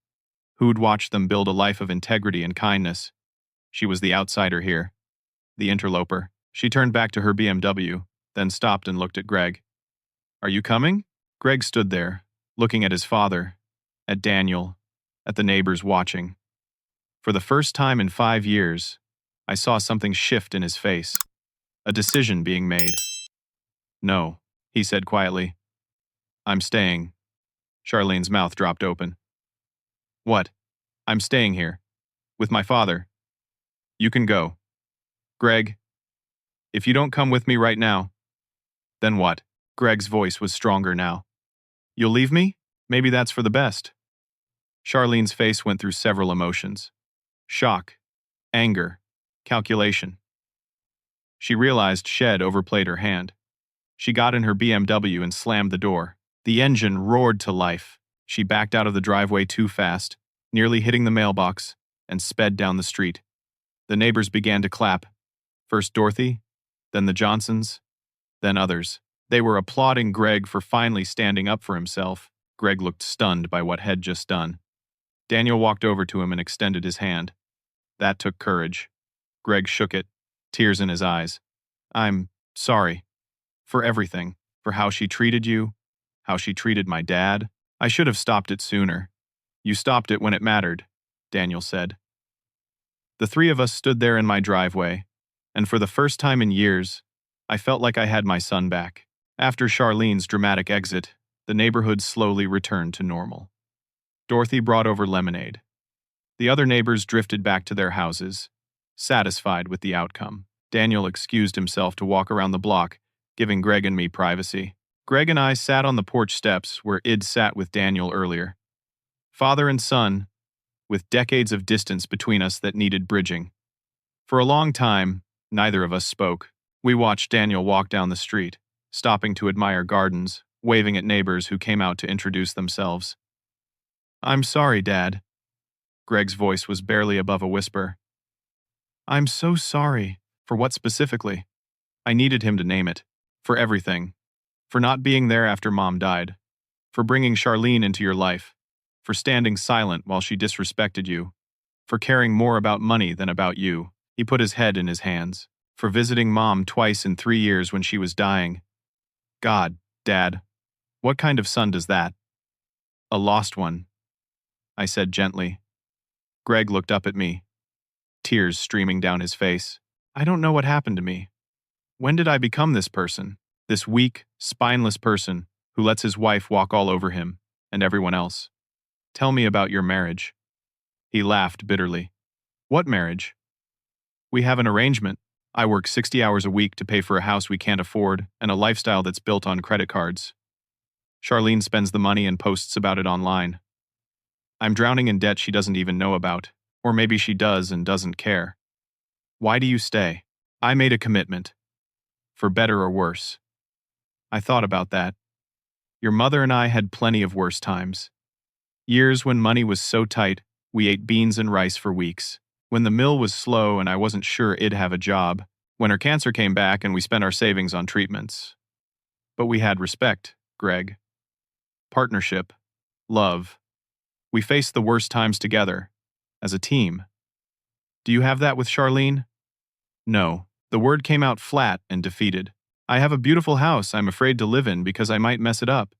who'd watched them build a life of integrity and kindness. She was the outsider here, the interloper. She turned back to her BMW, then stopped and looked at Greg. Are you coming? Greg stood there, looking at his father, at Daniel, at the neighbors watching. For the first time in 5 years, I saw something shift in his face. A decision being made. "No," he said quietly. "I'm staying." Charlene's mouth dropped open. "What?" "I'm staying here. With my father. You can go." "Greg, if you don't come with me right now." "Then what?" Greg's voice was stronger now. "You'll leave me? Maybe that's for the best." Charlene's face went through several emotions. Shock, anger, calculation. She realized Shed overplayed her hand. She got in her BMW and slammed the door. The engine roared to life. She backed out of the driveway too fast, nearly hitting the mailbox, and sped down the street. The neighbors began to clap. First Dorothy, then the Johnsons, then others. They were applauding Greg for finally standing up for himself. Greg looked stunned by what had just done. Daniel walked over to him and extended his hand. That took courage. Greg shook it, tears in his eyes. "I'm sorry. For everything. For how she treated you. How she treated my dad. I should have stopped it sooner." "You stopped it when it mattered," Daniel said. The three of us stood there in my driveway, and for the first time in years, I felt like I had my son back. After Charlene's dramatic exit, the neighborhood slowly returned to normal. Dorothy brought over lemonade. The other neighbors drifted back to their houses, satisfied with the outcome. Daniel excused himself to walk around the block, giving Greg and me privacy. Greg and I sat on the porch steps where Id sat with Daniel earlier. Father and son, with decades of distance between us that needed bridging. For a long time, neither of us spoke. We watched Daniel walk down the street, stopping to admire gardens, waving at neighbors who came out to introduce themselves. "I'm sorry, Dad." Greg's voice was barely above a whisper. "I'm so sorry." For what specifically? I needed him to name it. For everything. For not being there after Mom died. For bringing Charlene into your life. For standing silent while she disrespected you. For caring more about money than about you. He put his head in his hands. For visiting Mom twice in 3 years when she was dying. God, Dad, what kind of son does that? A lost one, I said gently. Greg looked up at me, tears streaming down his face. I don't know what happened to me. When did I become this person? This weak, spineless person who lets his wife walk all over him and everyone else. Tell me about your marriage. He laughed bitterly. What marriage? We have an arrangement. I work 60 hours a week to pay for a house we can't afford and a lifestyle that's built on credit cards. Charlene spends the money and posts about it online. I'm drowning in debt she doesn't even know about, or maybe she does and doesn't care. Why do you stay? I made a commitment. For better or worse. I thought about that. Your mother and I had plenty of worse times. Years when money was so tight, we ate beans and rice for weeks. When the mill was slow and I wasn't sure it'd have a job. When her cancer came back and we spent our savings on treatments. But we had respect, Greg. Partnership. Love. We faced the worst times together. As a team. Do you have that with Charlene? No. The word came out flat and defeated. I have a beautiful house I'm afraid to live in because I might mess it up.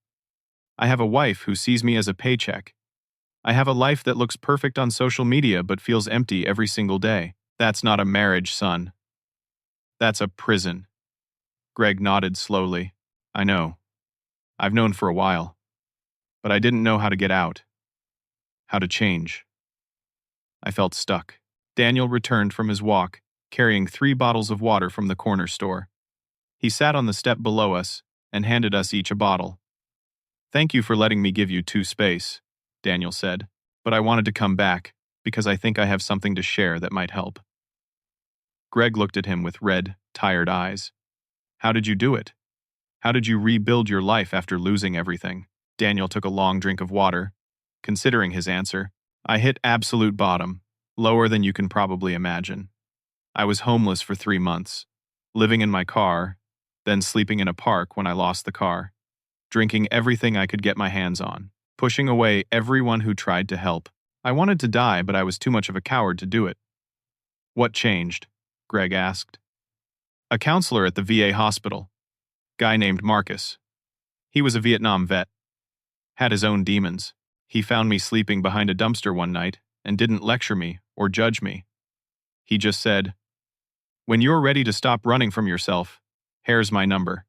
I have a wife who sees me as a paycheck. I have a life that looks perfect on social media but feels empty every single day. That's not a marriage, son. That's a prison. Greg nodded slowly. I know. I've known for a while. But I didn't know how to get out. How to change. I felt stuck. Daniel returned from his walk, carrying 3 bottles of water from the corner store. He sat on the step below us and handed us each a bottle. Thank you for letting me give you 2 space, Daniel said, but I wanted to come back because I think I have something to share that might help. Greg looked at him with red, tired eyes. How did you do it? How did you rebuild your life after losing everything? Daniel took a long drink of water. Considering his answer, I hit absolute bottom, lower than you can probably imagine. I was homeless for 3 months, living in my car, then sleeping in a park when I lost the car, drinking everything I could get my hands on, pushing away everyone who tried to help. I wanted to die, but I was too much of a coward to do it. What changed? Greg asked. A counselor at the VA hospital. Guy named Marcus. He was a Vietnam vet, had his own demons. He found me sleeping behind a dumpster one night and didn't lecture me or judge me. He just said, "When you're ready to stop running from yourself, here's my number."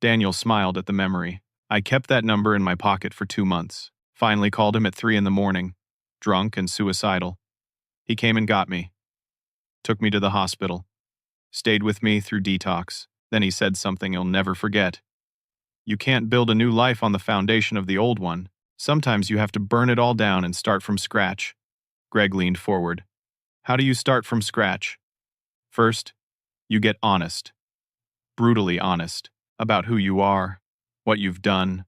Daniel smiled at the memory. I kept that number in my pocket for 2 months. Finally called him at 3 in the morning, drunk and suicidal. He came and got me, took me to the hospital, stayed with me through detox. Then he said something I'll never forget. "You can't build a new life on the foundation of the old one. Sometimes you have to burn it all down and start from scratch." Greg leaned forward. "How do you start from scratch?" "First, you get honest. Brutally honest. About who you are, what you've done,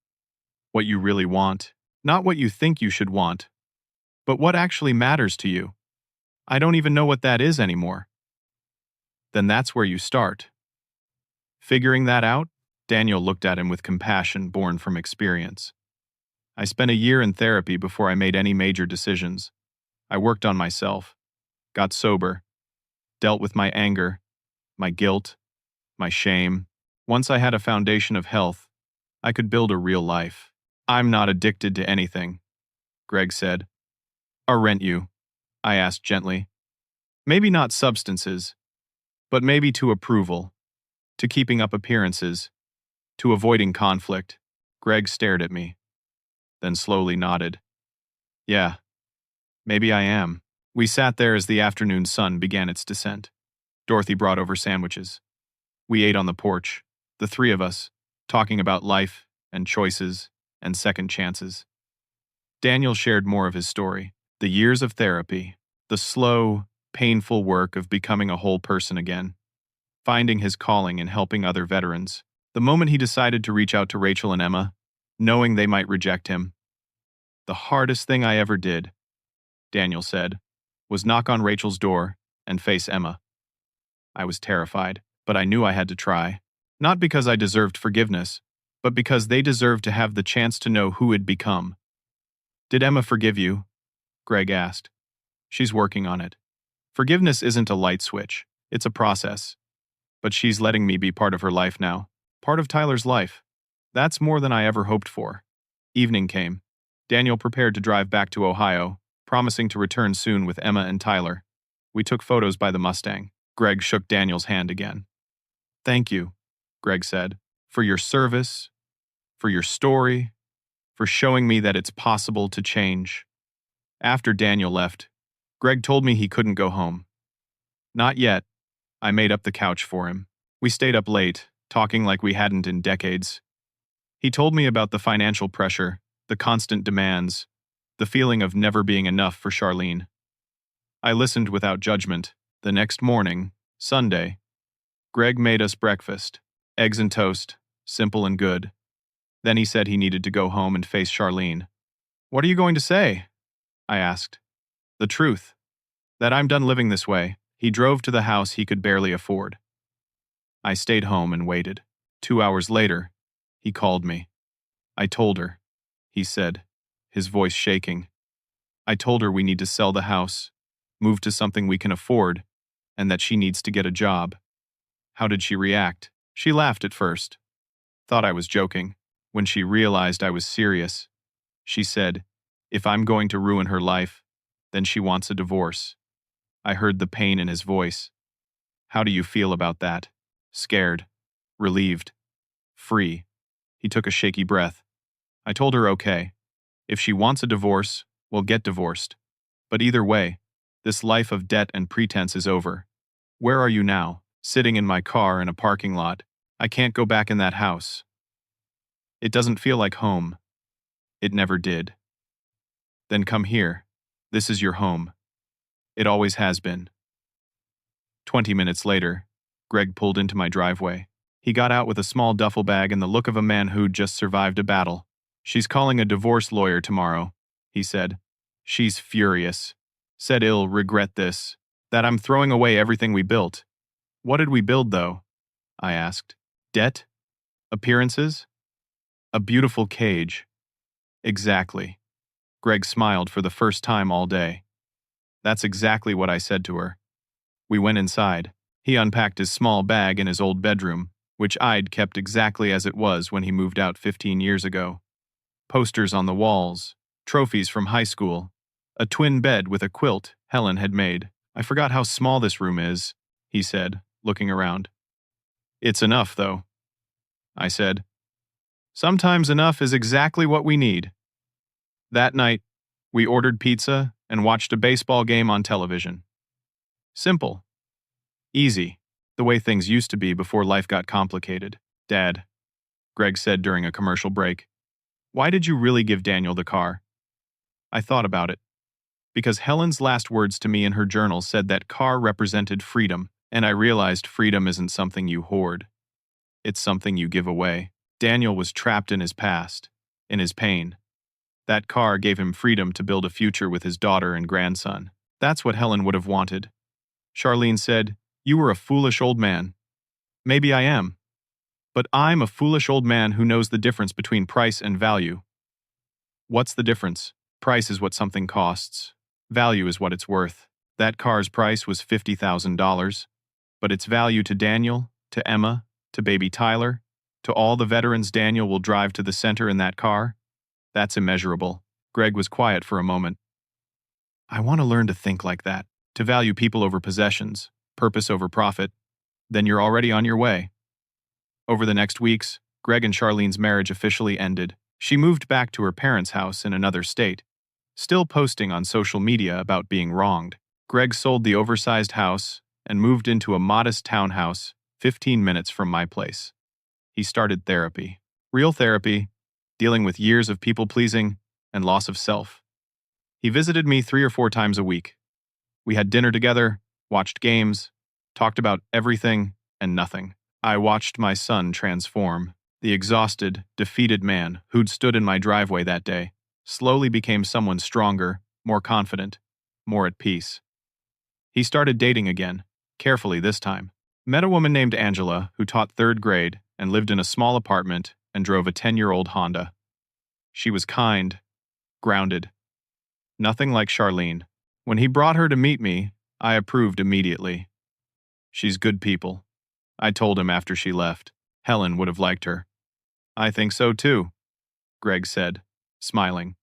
what you really want. Not what you think you should want, but what actually matters to you. I don't even know what that is anymore." "Then that's where you start." Figuring that out, Daniel looked at him with compassion born from experience. "I spent a year in therapy before I made any major decisions. I worked on myself, got sober, dealt with my anger, my guilt, my shame. Once I had a foundation of health, I could build a real life." "I'm not addicted to anything," Greg said. "Aren't you?" I asked gently. "Maybe not substances, but maybe to approval, to keeping up appearances, to avoiding conflict." Greg stared at me, then slowly nodded. "Yeah, maybe I am." We sat there as the afternoon sun began its descent. Dorothy brought over sandwiches. We ate on the porch, the three of us, talking about life and choices and second chances. Daniel shared more of his story, the years of therapy, the slow, painful work of becoming a whole person again, finding his calling in helping other veterans. The moment he decided to reach out to Rachel and Emma, knowing they might reject him. "The hardest thing I ever did," Daniel said, "was knock on Rachel's door and face Emma. I was terrified, but I knew I had to try. Not because I deserved forgiveness, but because they deserved to have the chance to know who it'd become." "Did Emma forgive you?" Greg asked. "She's working on it. Forgiveness isn't a light switch, it's a process. But she's letting me be part of her life now, part of Tyler's life. That's more than I ever hoped for." Evening came. Daniel prepared to drive back to Ohio, promising to return soon with Emma and Tyler. We took photos by the Mustang. Greg shook Daniel's hand again. "Thank you," Greg said, "for your service, for your story, for showing me that it's possible to change." After Daniel left, Greg told me he couldn't go home. "Not yet." I made up the couch for him. We stayed up late, talking like we hadn't in decades. He told me about the financial pressure, the constant demands, the feeling of never being enough for Charlene. I listened without judgment. The next morning, Sunday, Greg made us breakfast, eggs and toast, simple and good. Then he said he needed to go home and face Charlene. "What are you going to say?" I asked. "The truth. That I'm done living this way." He drove to the house he could barely afford. I stayed home and waited. 2 hours later, he called me. "I told her," he said, his voice shaking. "I told her we need to sell the house, move to something we can afford, and that she needs to get a job." How did she react? She laughed at first. Thought I was joking. When she realized I was serious, she said, "If I'm going to ruin her life, then she wants a divorce." I heard the pain in his voice. "How do you feel about that?" "Scared. Relieved. Free." He took a shaky breath. I told her okay. If she wants a divorce, we'll get divorced. But either way, this life of debt and pretense is over. "Where are you now?" "Sitting in my car in a parking lot. I can't go back in that house. It doesn't feel like home. It never did." "Then come here. This is your home. It always has been." 20 minutes later, Greg pulled into my driveway. He got out with a small duffel bag and the look of a man who'd just survived a battle. "She's calling a divorce lawyer tomorrow," he said. "She's furious. Said he'll regret this. That I'm throwing away everything we built." "What did we build, though?" I asked. "Debt? Appearances? A beautiful cage." "Exactly." Greg smiled for the first time all day. "That's exactly what I said to her." We went inside. He unpacked his small bag in his old bedroom, which I'd kept exactly as it was when he moved out 15 years ago. Posters on the walls, trophies from high school, a twin bed with a quilt Helen had made. I forgot how small this room is, he said, looking around. It's enough, though, I said. Sometimes enough is exactly what we need. That night, we ordered pizza and watched a baseball game on television. Simple. Easy. The way things used to be before life got complicated. Dad, Greg said during a commercial break, why did you really give Daniel the car? I thought about it. Because Helen's last words to me in her journal said that car represented freedom, and I realized freedom isn't something you hoard. It's something you give away. Daniel was trapped in his past, in his pain. That car gave him freedom to build a future with his daughter and grandson. That's what Helen would have wanted. Charlene said, "You were a foolish old man." Maybe I am. But I'm a foolish old man who knows the difference between price and value. What's the difference? Price is what something costs. Value is what it's worth. That car's price was $50,000, but its value to Daniel, to Emma, to baby Tyler, to all the veterans Daniel will drive to the center in that car, that's immeasurable. Greg was quiet for a moment. I want to learn to think like that, to value people over possessions, purpose over profit. Then you're already on your way. Over the next weeks, Greg and Charlene's marriage officially ended. She moved back to her parents' house in another state, still posting on social media about being wronged. Greg sold the oversized house and moved into a modest townhouse 15 minutes from my place. He started therapy. Real therapy, dealing with years of people-pleasing and loss of self. He visited me 3 or 4 times a week. We had dinner together, watched games, talked about everything and nothing. I watched my son transform. The exhausted, defeated man who'd stood in my driveway that day slowly became someone stronger, more confident, more at peace. He started dating again, carefully this time. Met a woman named Angela who taught 3rd grade and lived in a small apartment and drove a 10-year-old Honda. She was kind, grounded. Nothing like Charlene. When he brought her to meet me, I approved immediately. She's good people, I told him after she left. Helen would have liked her. I think so too, Greg said, smiling.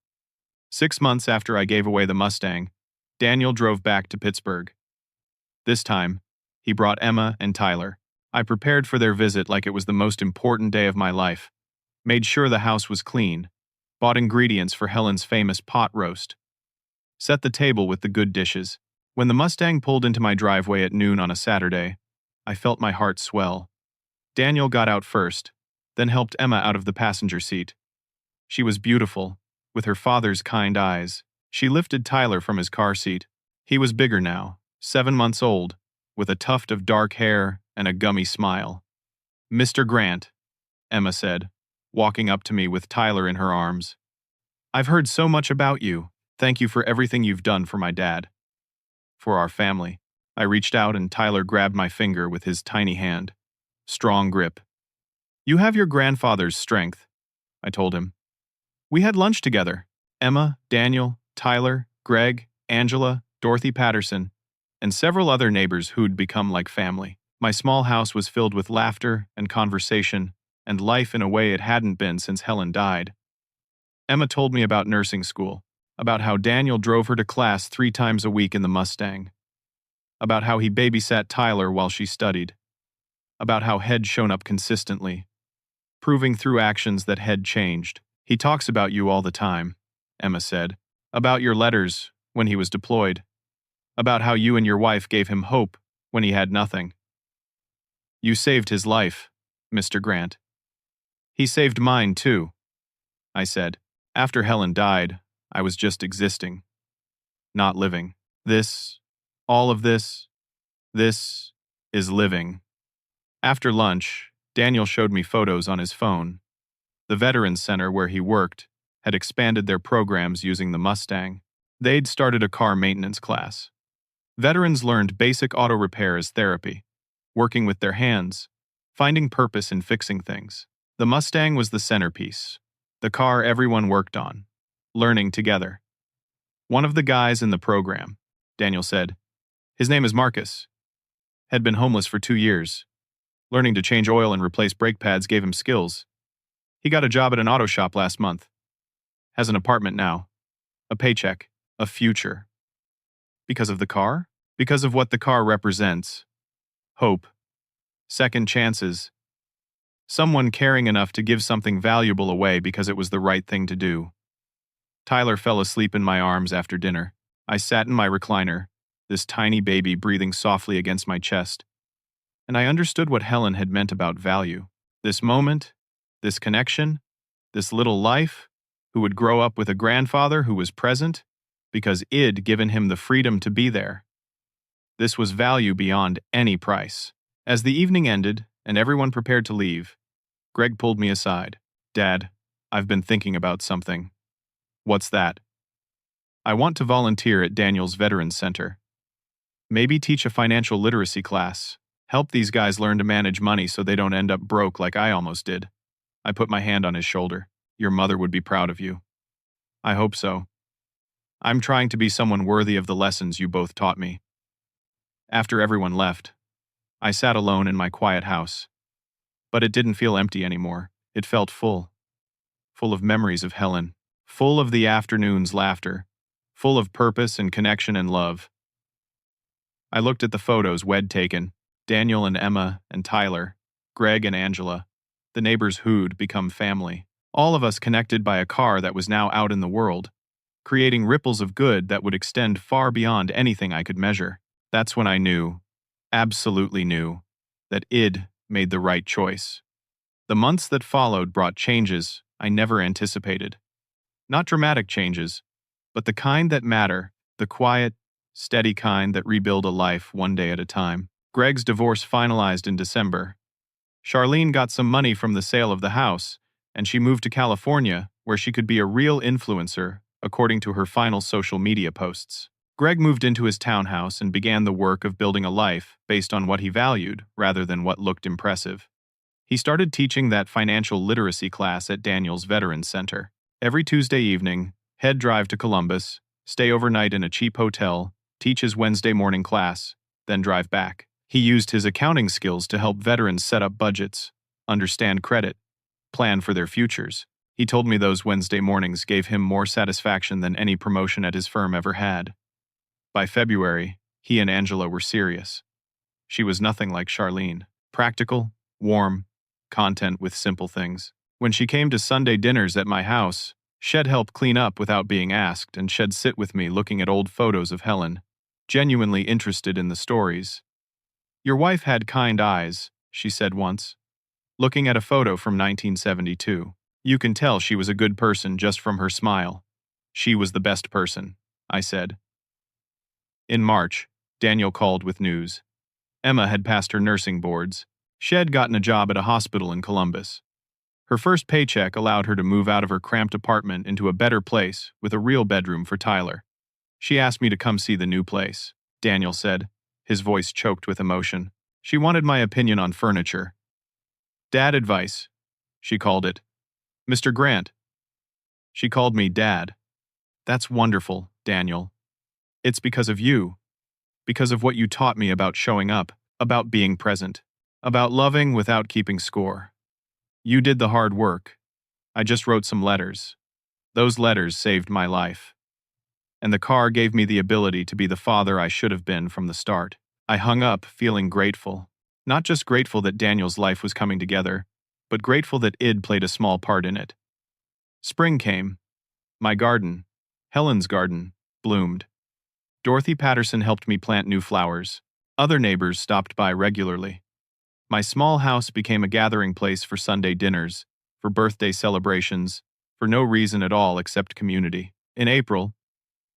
6 months after I gave away the Mustang, Daniel drove back to Pittsburgh. This time, he brought Emma and Tyler. I prepared for their visit like it was the most important day of my life. Made sure the house was clean. Bought ingredients for Helen's famous pot roast. Set the table with the good dishes. When the Mustang pulled into my driveway at noon on a Saturday, I felt my heart swell. Daniel got out first, then helped Emma out of the passenger seat. She was beautiful, with her father's kind eyes. She lifted Tyler from his car seat. He was bigger now, 7 months old, with a tuft of dark hair and a gummy smile. "Mr. Grant," Emma said, walking up to me with Tyler in her arms. "I've heard so much about you. Thank you for everything you've done for my dad. For our family." I reached out and Tyler grabbed my finger with his tiny hand. Strong grip. "You have your grandfather's strength," I told him. We had lunch together. Emma, Daniel, Tyler, Greg, Angela, Dorothy Patterson, and several other neighbors who'd become like family. My small house was filled with laughter and conversation and life in a way it hadn't been since Helen died. Emma told me about nursing school, about how Daniel drove her to class 3 times a week in the Mustang, about how he babysat Tyler while she studied, about how Head shown up consistently, proving through actions that Head changed. "He talks about you all the time," Emma said, "about your letters when he was deployed, about how you and your wife gave him hope when he had nothing. You saved his life, Mr. Grant." "He saved mine too," I said. After Helen died, I was just existing, not living. All of this is living. After lunch, Daniel showed me photos on his phone. The Veterans Center where he worked had expanded their programs using the Mustang. They'd started a car maintenance class. Veterans learned basic auto repair as therapy, working with their hands, finding purpose in fixing things. The Mustang was the centerpiece, the car everyone worked on, learning together. One of the guys in the program, Daniel said, his name is Marcus, had been homeless for 2 years. Learning to change oil and replace brake pads gave him skills. He got a job at an auto shop last month. Has an apartment now. A paycheck. A future. Because of the car? Because of what the car represents. Hope. Second chances. Someone caring enough to give something valuable away because it was the right thing to do. Tyler fell asleep in my arms after dinner. I sat in my recliner, this tiny baby breathing softly against my chest. And I understood what Helen had meant about value. This moment, this connection, this little life, who would grow up with a grandfather who was present because I'd given him the freedom to be there. This was value beyond any price. As the evening ended and everyone prepared to leave, Greg pulled me aside. Dad, I've been thinking about something. What's that? I want to volunteer at Daniel's Veterans Center. Maybe teach a financial literacy class. Help these guys learn to manage money so they don't end up broke like I almost did. I put my hand on his shoulder. Your mother would be proud of you. I hope so. I'm trying to be someone worthy of the lessons you both taught me. After everyone left, I sat alone in my quiet house. But it didn't feel empty anymore. It felt full. Full of memories of Helen. Full of the afternoon's laughter. Full of purpose and connection and love. I looked at the photos Wed taken, Daniel and Emma and Tyler, Greg and Angela, the neighbors who'd become family. All of us connected by a car that was now out in the world, creating ripples of good that would extend far beyond anything I could measure. That's when I knew, absolutely knew, that I'd made the right choice. The months that followed brought changes I never anticipated. Not dramatic changes, but the kind that matter, the quiet, steady kind that rebuild a life one day at a time. Greg's divorce finalized in December. Charlene got some money from the sale of the house, and she moved to California, where she could be a real influencer, according to her final social media posts. Greg moved into his townhouse and began the work of building a life based on what he valued rather than what looked impressive. He started teaching that financial literacy class at Daniel's Veterans Center. Every Tuesday evening, he'd drive to Columbus, stay overnight in a cheap hotel, teach his Wednesday morning class, then drive back. He used his accounting skills to help veterans set up budgets, understand credit, plan for their futures. He told me those Wednesday mornings gave him more satisfaction than any promotion at his firm ever had. By February, he and Angela were serious. She was nothing like Charlene. Practical, warm, content with simple things. When she came to Sunday dinners at my house, she'd help clean up without being asked, and she'd sit with me looking at old photos of Helen, genuinely interested in the stories. Your wife had kind eyes, she said once, looking at a photo from 1972. You can tell she was a good person just from her smile. She was the best person, I said. In March, Daniel called with news. Emma had passed her nursing boards. She'd gotten a job at a hospital in Columbus. Her first paycheck allowed her to move out of her cramped apartment into a better place with a real bedroom for Tyler. She asked me to come see the new place, Daniel said, his voice choked with emotion. She wanted my opinion on furniture. Dad advice, she called it. Mr. Grant. She called me Dad. That's wonderful, Daniel. It's because of you. Because of what you taught me about showing up, about being present, about loving without keeping score. You did the hard work. I just wrote some letters. Those letters saved my life. And the car gave me the ability to be the father I should have been from the start. I hung up feeling grateful. Not just grateful that Daniel's life was coming together, but grateful that I'd played a small part in it. Spring came. My garden, Helen's garden, bloomed. Dorothy Patterson helped me plant new flowers. Other neighbors stopped by regularly. My small house became a gathering place for Sunday dinners, for birthday celebrations, for no reason at all except community. In April,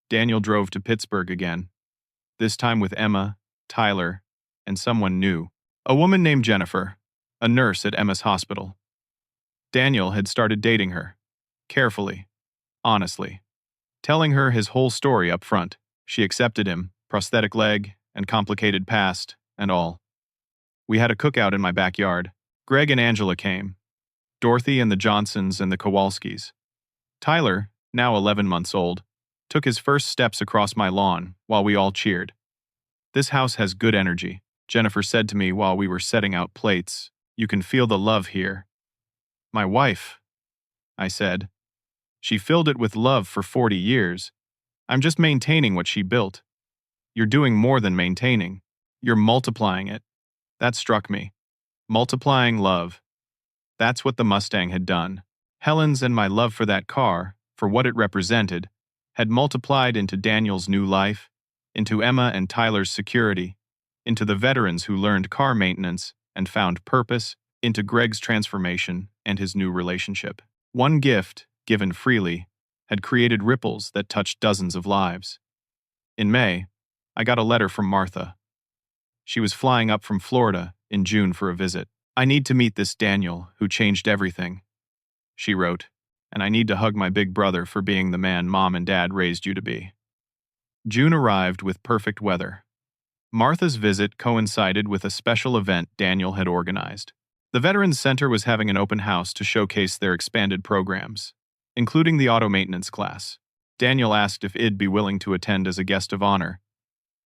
Daniel drove to Pittsburgh again, this time with Emma, Tyler, and someone new. A woman named Jennifer, a nurse at Emma's hospital. Daniel had started dating her, carefully, honestly, telling her his whole story up front. She accepted him, prosthetic leg, and complicated past, and all. We had a cookout in my backyard. Greg and Angela came. Dorothy and the Johnsons and the Kowalskis. Tyler, now 11 months old, took his first steps across my lawn while we all cheered. This house has good energy. Jennifer said to me while we were setting out plates. You can feel the love here. My wife, I said. She filled it with love for 40 years. I'm just maintaining what she built. You're doing more than maintaining. You're multiplying it. That struck me. Multiplying love. That's what the Mustang had done. Helen's and my love for that car, for what it represented, had multiplied into Daniel's new life, into Emma and Tyler's security, into the veterans who learned car maintenance and found purpose, into Greg's transformation and his new relationship. One gift, given freely, had created ripples that touched dozens of lives. In May, I got a letter from Martha. She was flying up from Florida in June for a visit. I need to meet this Daniel who changed everything, she wrote, and I need to hug my big brother for being the man Mom and Dad raised you to be. June arrived with perfect weather. Martha's visit coincided with a special event Daniel had organized. The Veterans Center was having an open house to showcase their expanded programs, including the auto maintenance class. Daniel asked if I'd be willing to attend as a guest of honor.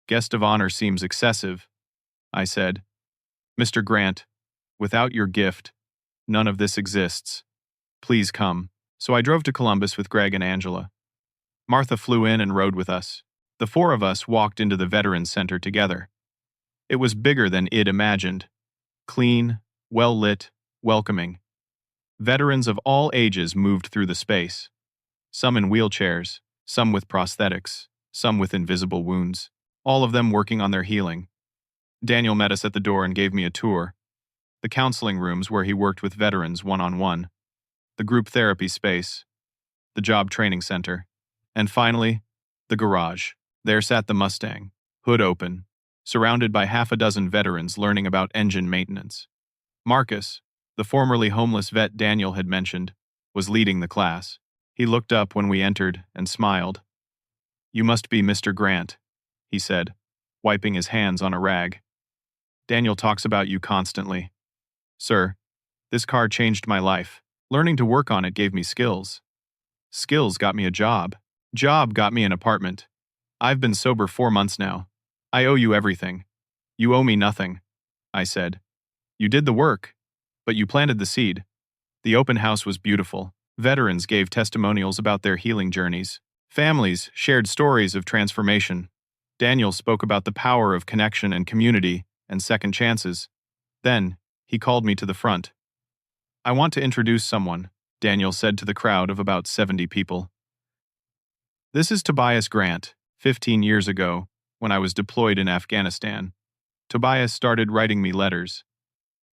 Guest of honor seems excessive, I said. Mr. Grant, without your gift, none of this exists. Please come. So I drove to Columbus with Greg and Angela. Martha flew in and rode with us. The four of us walked into the Veterans Center together. It was bigger than I'd imagined. Clean, well-lit, welcoming. Veterans of all ages moved through the space. Some in wheelchairs, some with prosthetics, some with invisible wounds, all of them working on their healing. Daniel met us at the door and gave me a tour. The counseling rooms where he worked with veterans one-on-one, the group therapy space, the job training center, and finally, the garage. There sat the Mustang, hood open, surrounded by half a dozen veterans learning about engine maintenance. Marcus, the formerly homeless vet Daniel had mentioned, was leading the class. He looked up when we entered and smiled. You must be Mr. Grant, he said, wiping his hands on a rag. Daniel talks about you constantly. Sir, this car changed my life. Learning to work on it gave me skills. Skills got me a job. Job got me an apartment. I've been sober 4 months now. I owe you everything. You owe me nothing, I said. You did the work, but you planted the seed. The open house was beautiful. Veterans gave testimonials about their healing journeys. Families shared stories of transformation. Daniel spoke about the power of connection and community and second chances. Then, he called me to the front. I want to introduce someone, Daniel said to the crowd of about 70 people. This is Tobias Grant. 15 years ago, when I was deployed in Afghanistan, Tobias started writing me letters.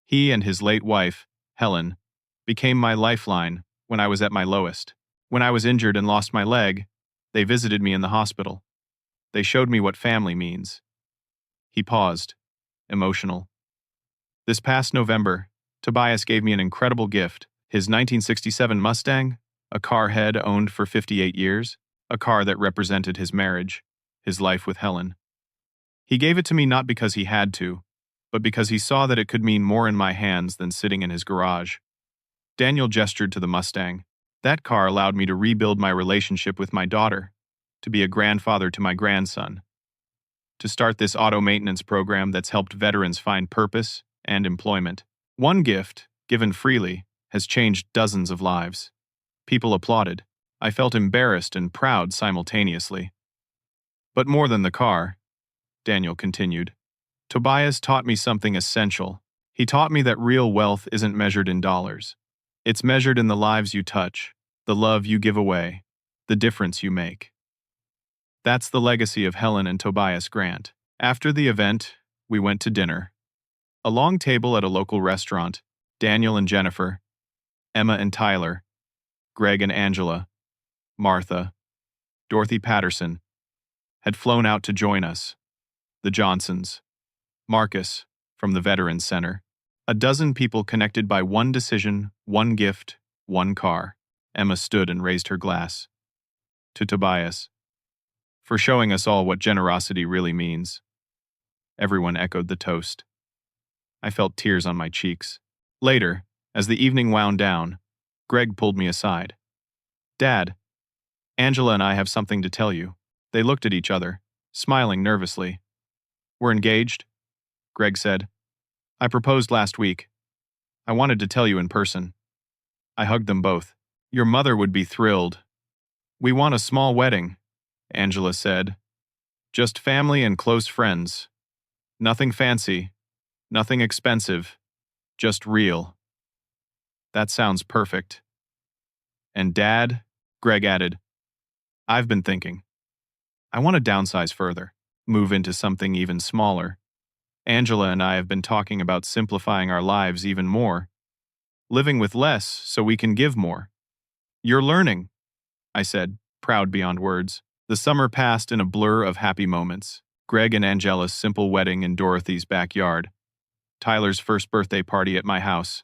He and his late wife, Helen, became my lifeline when I was at my lowest. When I was injured and lost my leg, they visited me in the hospital. They showed me what family means. He paused, emotional. This past November, Tobias gave me an incredible gift, his 1967 Mustang, a car he'd owned for 58 years, a car that represented his marriage, his life with Helen. He gave it to me not because he had to, but because he saw that it could mean more in my hands than sitting in his garage. Daniel gestured to the Mustang. That car allowed me to rebuild my relationship with my daughter, to be a grandfather to my grandson, to start this auto maintenance program that's helped veterans find purpose and employment. One gift, given freely, has changed dozens of lives. People applauded. I felt embarrassed and proud simultaneously. But more than the car, Daniel continued, Tobias taught me something essential. He taught me that real wealth isn't measured in dollars. It's measured in the lives you touch, the love you give away, the difference you make. That's the legacy of Helen and Tobias Grant. After the event, we went to dinner. A long table at a local restaurant, Daniel and Jennifer, Emma and Tyler, Greg and Angela, Martha, Dorothy Patterson, had flown out to join us, the Johnsons, Marcus, from the Veterans Center, a dozen people connected by one decision, one gift, one car. Emma stood and raised her glass. To Tobias, for showing us all what generosity really means. Everyone echoed the toast. I felt tears on my cheeks. Later, as the evening wound down, Greg pulled me aside. Dad, Angela and I have something to tell you. They looked at each other, smiling nervously. We're engaged? Greg said. I proposed last week. I wanted to tell you in person. I hugged them both. Your mother would be thrilled. We want a small wedding, Angela said. Just family and close friends. Nothing fancy. Nothing expensive. Just real. That sounds perfect. And Dad, Greg added, I've been thinking. I want to downsize further, move into something even smaller. Angela and I have been talking about simplifying our lives even more, living with less so we can give more. You're learning, I said, proud beyond words. The summer passed in a blur of happy moments. Greg and Angela's simple wedding in Dorothy's backyard. Tyler's first birthday party at my house.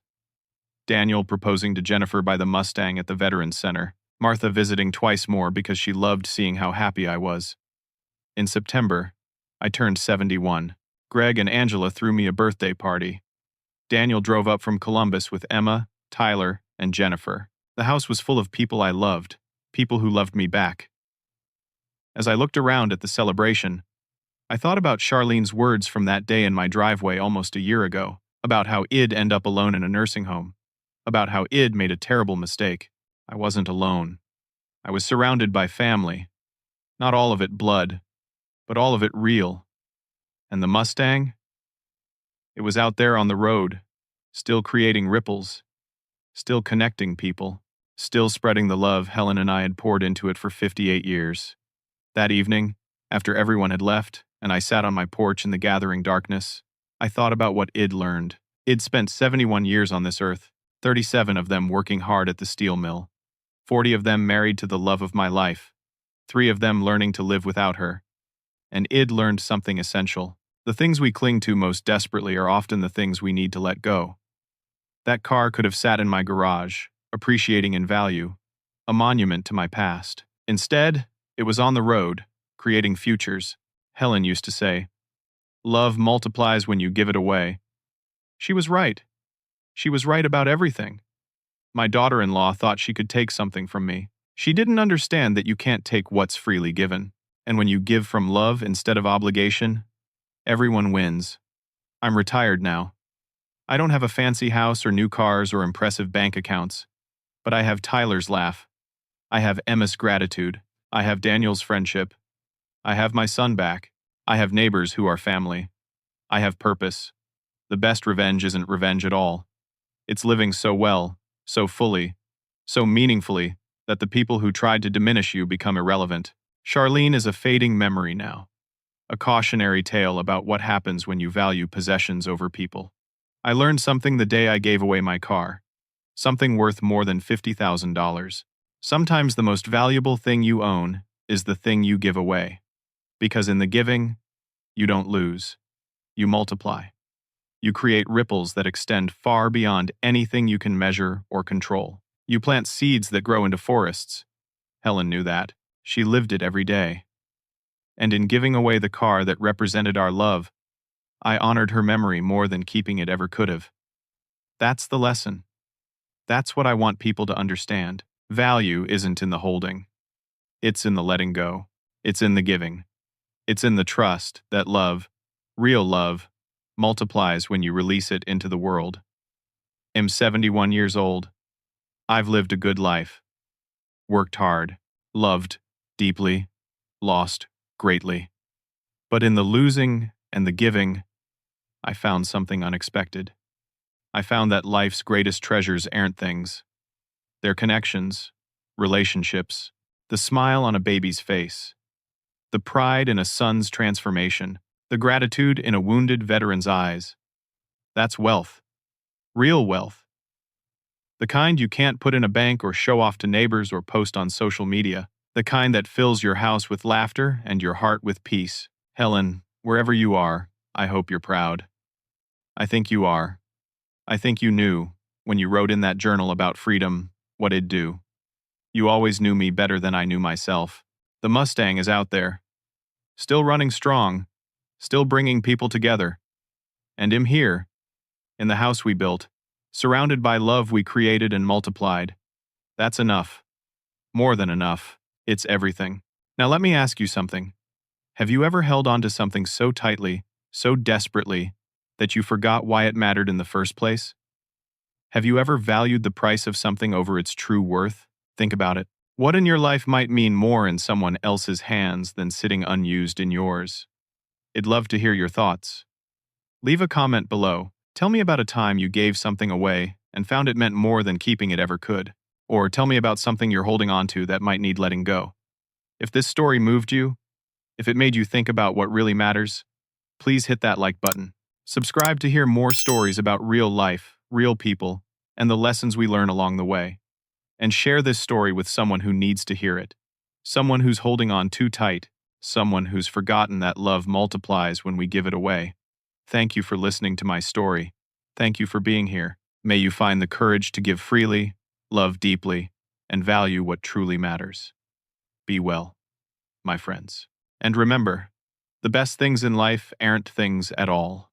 Daniel proposing to Jennifer by the Mustang at the Veterans Center. Martha visiting twice more because she loved seeing how happy I was. In September, I turned 71. Greg and Angela threw me a birthday party. Daniel drove up from Columbus with Emma, Tyler, and Jennifer. The house was full of people I loved, people who loved me back. As I looked around at the celebration, I thought about Charlene's words from that day in my driveway almost a year ago, about how I'd end up alone in a nursing home, about how I'd made a terrible mistake. I wasn't alone. I was surrounded by family. Not all of it blood, but all of it real. And the Mustang? It was out there on the road, still creating ripples, still connecting people, still spreading the love Helen and I had poured into it for 58 years. That evening, after everyone had left, and I sat on my porch in the gathering darkness, I thought about what I'd learned. I'd spent 71 years on this earth, 37 of them working hard at the steel mill, 40 of them married to the love of my life, 3 of them learning to live without her. And I'd learned something essential. The things we cling to most desperately are often the things we need to let go. That car could have sat in my garage, appreciating in value, a monument to my past. Instead, it was on the road, creating futures. Helen used to say, "Love multiplies when you give it away." She was right. She was right about everything. My daughter-in-law thought she could take something from me. She didn't understand that you can't take what's freely given. And when you give from love instead of obligation, everyone wins. I'm retired now. I don't have a fancy house or new cars or impressive bank accounts, but I have Tyler's laugh. I have Emma's gratitude. I have Daniel's friendship. I have my son back. I have neighbors who are family. I have purpose. The best revenge isn't revenge at all. It's living so well, so fully, so meaningfully, that the people who tried to diminish you become irrelevant. Charlene is a fading memory now. A cautionary tale about what happens when you value possessions over people. I learned something the day I gave away my car. Something worth more than $50,000. Sometimes the most valuable thing you own is the thing you give away. Because in the giving, you don't lose. You multiply. You create ripples that extend far beyond anything you can measure or control. You plant seeds that grow into forests. Helen knew that. She lived it every day. And in giving away the car that represented our love, I honored her memory more than keeping it ever could have. That's the lesson. That's what I want people to understand. Value isn't in the holding. It's in the letting go. It's in the giving. It's in the trust that love, real love, multiplies when you release it into the world. I'm 71 years old. I've lived a good life. Worked hard. Loved deeply. Lost greatly. But in the losing and the giving, I found something unexpected. I found that life's greatest treasures aren't things. They're connections, relationships, the smile on a baby's face, the pride in a son's transformation, the gratitude in a wounded veteran's eyes. That's wealth. Real wealth. The kind you can't put in a bank or show off to neighbors or post on social media. The kind that fills your house with laughter and your heart with peace. Helen, wherever you are, I hope you're proud. I think you are. I think you knew, when you wrote in that journal about freedom, what it'd do. You always knew me better than I knew myself. The Mustang is out there. Still running strong. Still bringing people together. And I'm here, in the house we built, surrounded by love we created and multiplied. That's enough. More than enough. It's everything. Now let me ask you something. Have you ever held on to something so tightly, so desperately, That you forgot why it mattered in the first place? Have you ever valued the price of something over its true worth? Think about it. What in your life might mean more in someone else's hands than sitting unused in yours? I'd love to hear your thoughts. Leave a comment below. Tell me about a time you gave something away and found it meant more than keeping it ever could. Or tell me about something you're holding on to that might need letting go. If this story moved you, if it made you think about what really matters, please hit that like button. Subscribe to hear more stories about real life, real people, and the lessons we learn along the way. And share this story with someone who needs to hear it. Someone who's holding on too tight. Someone who's forgotten that love multiplies when we give it away. Thank you for listening to my story. Thank you for being here. May you find the courage to give freely, love deeply, and value what truly matters. Be well, my friends. And remember, the best things in life aren't things at all.